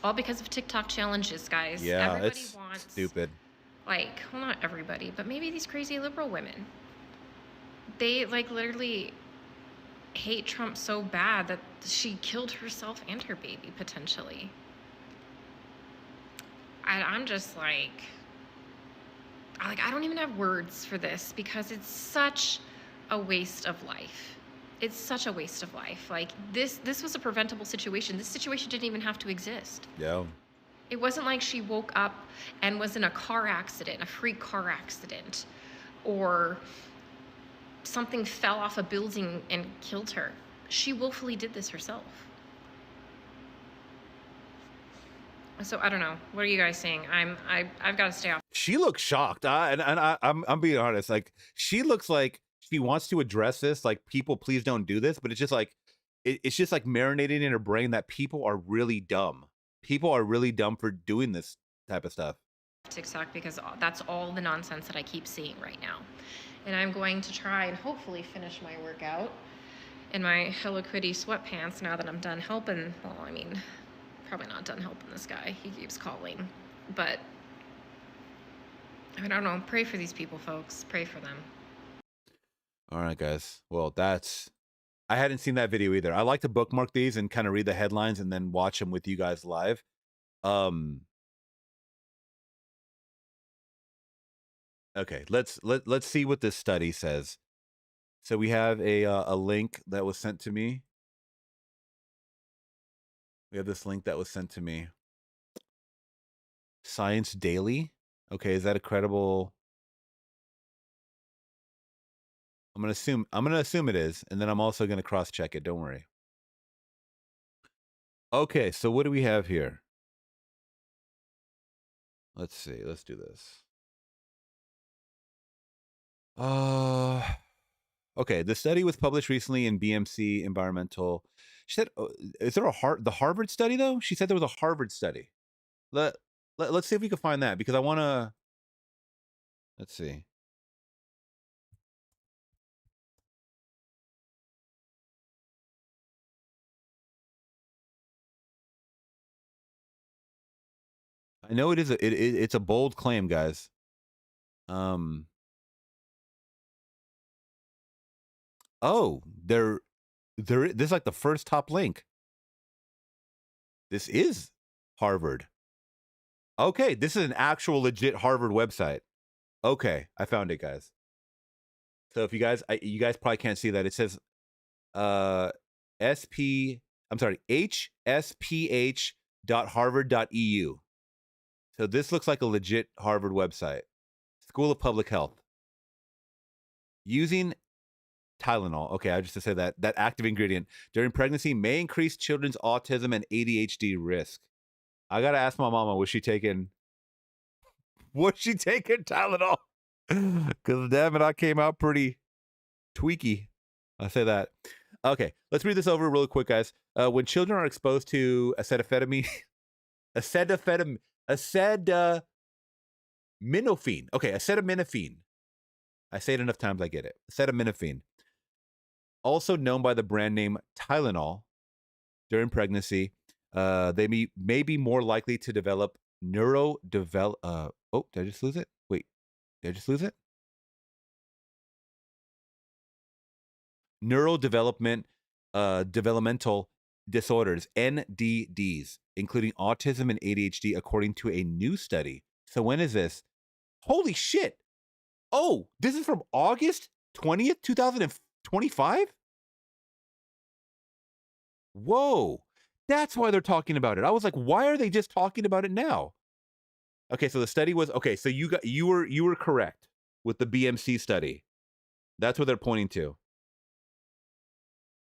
All because of TikTok challenges, guys. Yeah, everybody it's wants, stupid. Like, well, not everybody, but maybe these crazy liberal women. They, like, literally hate Trump so bad that she killed herself and her baby, potentially. I'm just like, I don't even have words for this because it's such a waste of life. It's such a waste of life. Like, this was a preventable situation. This situation didn't even have to exist. Yeah. It wasn't like she woke up and was in a car accident, a freak car accident, or something fell off a building and killed her. She willfully did this herself. So I don't know. What are you guys saying? I've got to stay off. She looks shocked. I'm being honest. Like, she looks like she wants to address this, like, people, please don't do this, but it's just like it's just like marinating in her brain that people are really dumb. People are really dumb for doing this type of stuff. TikTok, because that's all the nonsense that I keep seeing right now. And I'm going to try and hopefully finish my workout in my Hello Kitty sweatpants now that I'm done helping. Well, I mean, probably not done helping this guy. He keeps calling. But I don't know. Pray for these people, folks. Pray for them. All right, guys. Well, I hadn't seen that video either. I like to bookmark these and kind of read the headlines and then watch them with you guys live. Okay, let's see what this study says. So we have a link that was sent to me. We have this link that was sent to me. Science Daily. Okay, is that a credible? I'm gonna assume it is, and then I'm also gonna cross check it. Don't worry. Okay, so what do we have here? Let's see. Let's do this. Okay. The study was published recently in BMC Environmental. She said, "Is there the Harvard study though?" She said there was a Harvard study. Let's see if we can find that because I want to. Let's see. I know it is it's a bold claim, guys. Oh, this is like the first top link. This is Harvard. Okay, this is an actual legit Harvard website. Okay, I found it, guys. So if you guys probably can't see that. It says hsph.harvard.eu. So this looks like a legit Harvard website. School of Public Health. Using Tylenol. Okay, I just to say that active ingredient during pregnancy may increase children's autism and ADHD risk. I gotta ask my mama, was she taking Tylenol? Because damn it, I came out pretty tweaky. I'll say that. Okay, let's read this over real quick, guys. When children are exposed to acetaminophen. Okay, acetaminophen. I say it enough times, I get it. Acetaminophen, also known by the brand name Tylenol, during pregnancy, they may be more likely to develop did I just lose it? Wait, did I just lose it? Developmental disorders, NDDs, including autism and ADHD, according to a new study. So when is this? Holy shit. Oh, this is from August 20th, 2025? Whoa. That's why they're talking about it. I was like, why are they just talking about it now? Okay, so the study was okay, so you were correct with the BMC study. That's what they're pointing to.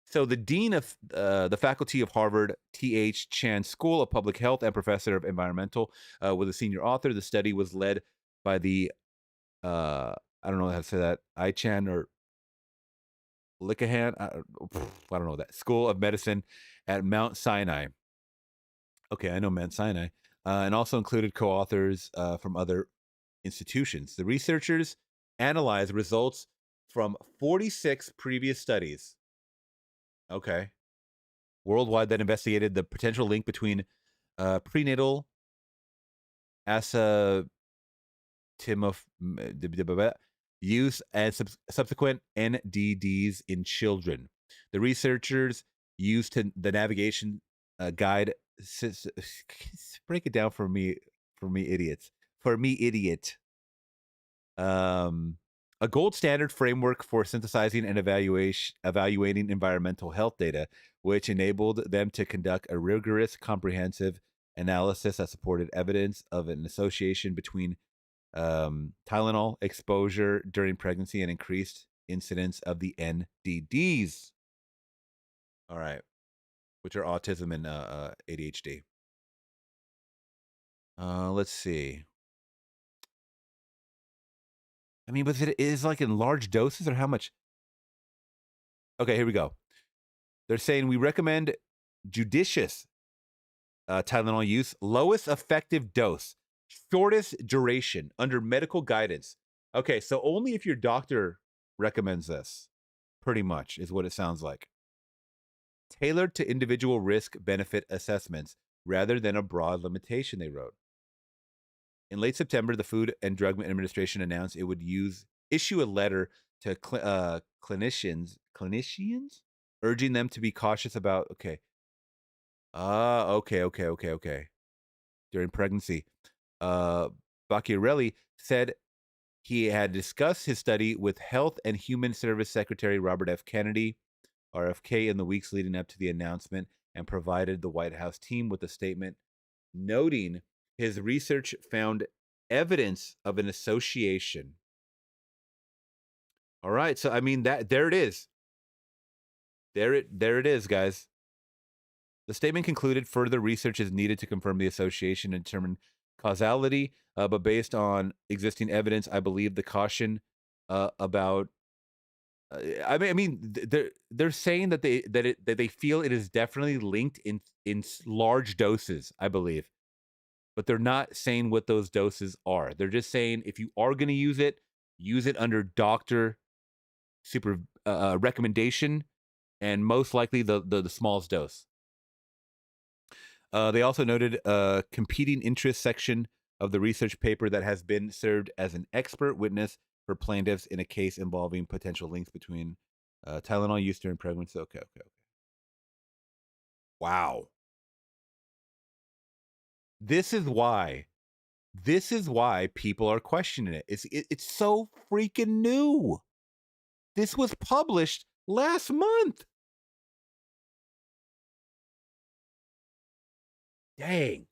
So the dean of the faculty of Harvard, T.H. Chan School of Public Health and professor of environmental, was a senior author. The study was led by the I don't know how to say that, I-Chan or Lickahan, I don't know that, School of Medicine at Mount Sinai. Okay, I know Mount Sinai. And also included co-authors from other institutions. The researchers analyzed results from 46 previous studies. Okay. Worldwide that investigated the potential link between prenatal use and subsequent NDDs in children. The researchers used the navigation guide. Break it down for me, idiots. For me, idiot. A gold standard framework for synthesizing and evaluating environmental health data, which enabled them to conduct a rigorous, comprehensive analysis that supported evidence of an association between Tylenol exposure during pregnancy and increased incidence of the NDDs. All right, which are autism and ADHD. Let's see. I mean, but it is like in large doses or how much? Okay, here we go. They're saying we recommend judicious Tylenol use, lowest effective dose, shortest duration under medical guidance. Okay, so only if your doctor recommends this, pretty much, is what it sounds like. Tailored to individual risk benefit assessments rather than a broad limitation, they wrote. In late September, the Food and Drug Administration announced it would issue a letter to clinicians, urging them to be cautious about. Okay. Okay. during pregnancy. Bacchiarelli said he had discussed his study with Health and Human Service Secretary Robert F. Kennedy, RFK, in the weeks leading up to the announcement, and provided the White House team with a statement noting his research found evidence of an association. All right, so I mean that there it is. There it is, guys. The statement concluded further research is needed to confirm the association and determine causality, but based on existing evidence, I believe the caution about. They're saying that they feel it is definitely linked in large doses, I believe, but they're not saying what those doses are. They're just saying if you are going to use it under doctor super recommendation, and most likely the smallest dose. They also noted a competing interest section of the research paper that has been served as an expert witness for plaintiffs in a case involving potential links between Tylenol use during pregnancy. Okay. Wow. This is why people are questioning it. It's so freaking new. This was published last month. Dang.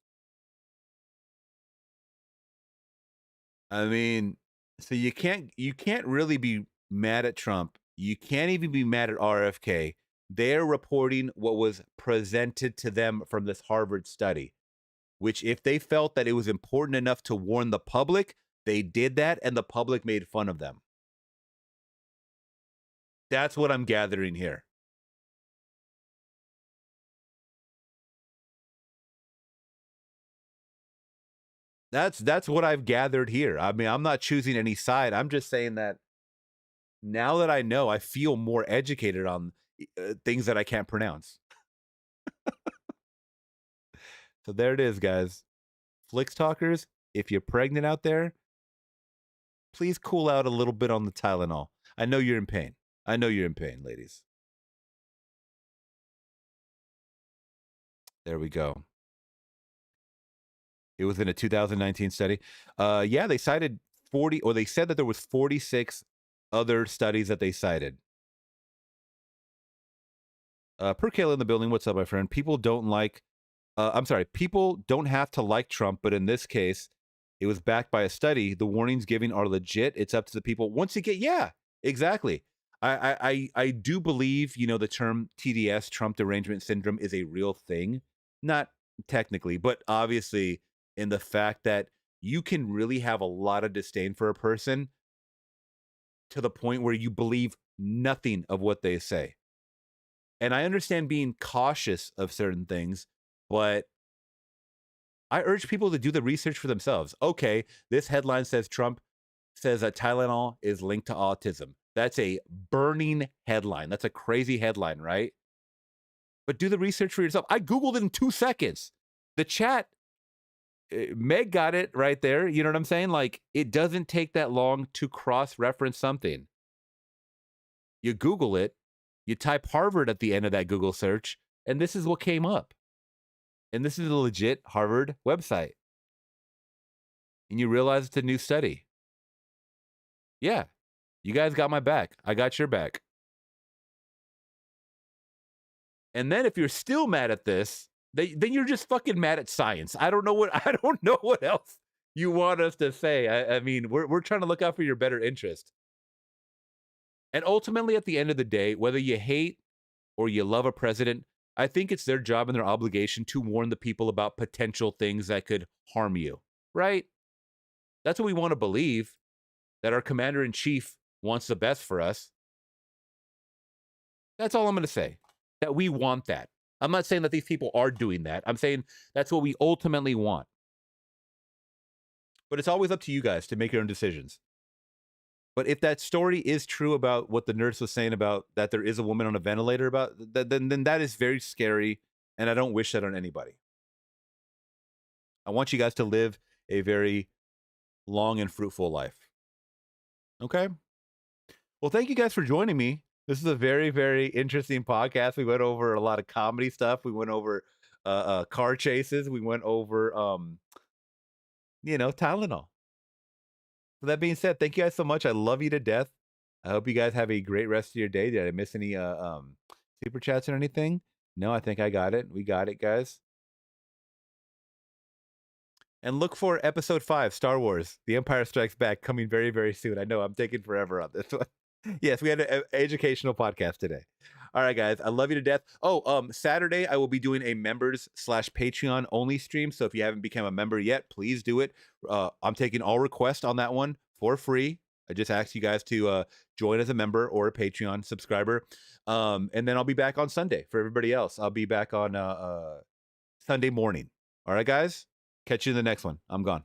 I mean, so you can't really be mad at Trump. You can't even be mad at RFK. They're reporting what was presented to them from this Harvard study, which if they felt that it was important enough to warn the public, they did that, and the public made fun of them. That's what I'm gathering here. That's what I've gathered here. I mean, I'm not choosing any side. I'm just saying that now that I know, I feel more educated on things that I can't pronounce. So there it is, guys. Flix talkers, if you're pregnant out there, please cool out a little bit on the Tylenol. I know you're in pain. I know you're in pain, ladies. There we go. It was in a 2019 study. Yeah, they cited 40, or they said that there was 46 other studies that they cited. Per Kayla in the building, what's up, my friend? People don't have to like Trump, but in this case, it was backed by a study. The warnings giving are legit. It's up to the people. Once you get, yeah, exactly. I do believe, the term TDS, Trump derangement syndrome, is a real thing. Not technically, but obviously in the fact that you can really have a lot of disdain for a person to the point where you believe nothing of what they say. And I understand being cautious of certain things, but I urge people to do the research for themselves. Okay, this headline says Trump says that Tylenol is linked to autism. That's a burning headline. That's a crazy headline, right? But do the research for yourself. I Googled it in 2 seconds. The chat, Meg got it right there. You know what I'm saying? Like, it doesn't take that long to cross-reference something. You Google it, you type Harvard at the end of that Google search, and this is what came up. And this is a legit Harvard website. And you realize it's a new study. Yeah, you guys got my back. I got your back. And then if you're still mad at this, then you're just fucking mad at science. I don't know what else you want us to say. I mean, we're trying to look out for your better interest. And ultimately, at the end of the day, whether you hate or you love a president, I think it's their job and their obligation to warn the people about potential things that could harm you, right? That's what we want to believe, that our commander-in-chief wants the best for us. That's all I'm going to say, that we want that. I'm not saying that these people are doing that. I'm saying that's what we ultimately want. But it's always up to you guys to make your own decisions. But if that story is true about what the nurse was saying about that there is a woman on a ventilator, about then that is very scary, and I don't wish that on anybody. I want you guys to live a very long and fruitful life. Okay? Well, thank you guys for joining me This is a very, very interesting podcast. We went over a lot of comedy stuff. We went over car chases. We went over Tylenol. With that being said, thank you guys so much. I love you to death. I hope you guys have a great rest of your day. Did I miss any super chats or anything? No, I think I got it. We got it, guys. And look for episode 5, Star Wars, The Empire Strikes Back, coming very, very soon. I know I'm taking forever on this one. Yes, we had an educational podcast today. All right, guys, I love you to death. Oh, Saturday, I will be doing a members/Patreon only stream. So if you haven't become a member yet, please do it. I'm taking all requests on that one for free. I just ask you guys to join as a member or a Patreon subscriber. And then I'll be back on Sunday for everybody else. I'll be back on Sunday morning. All right, guys? Catch you in the next one. I'm gone.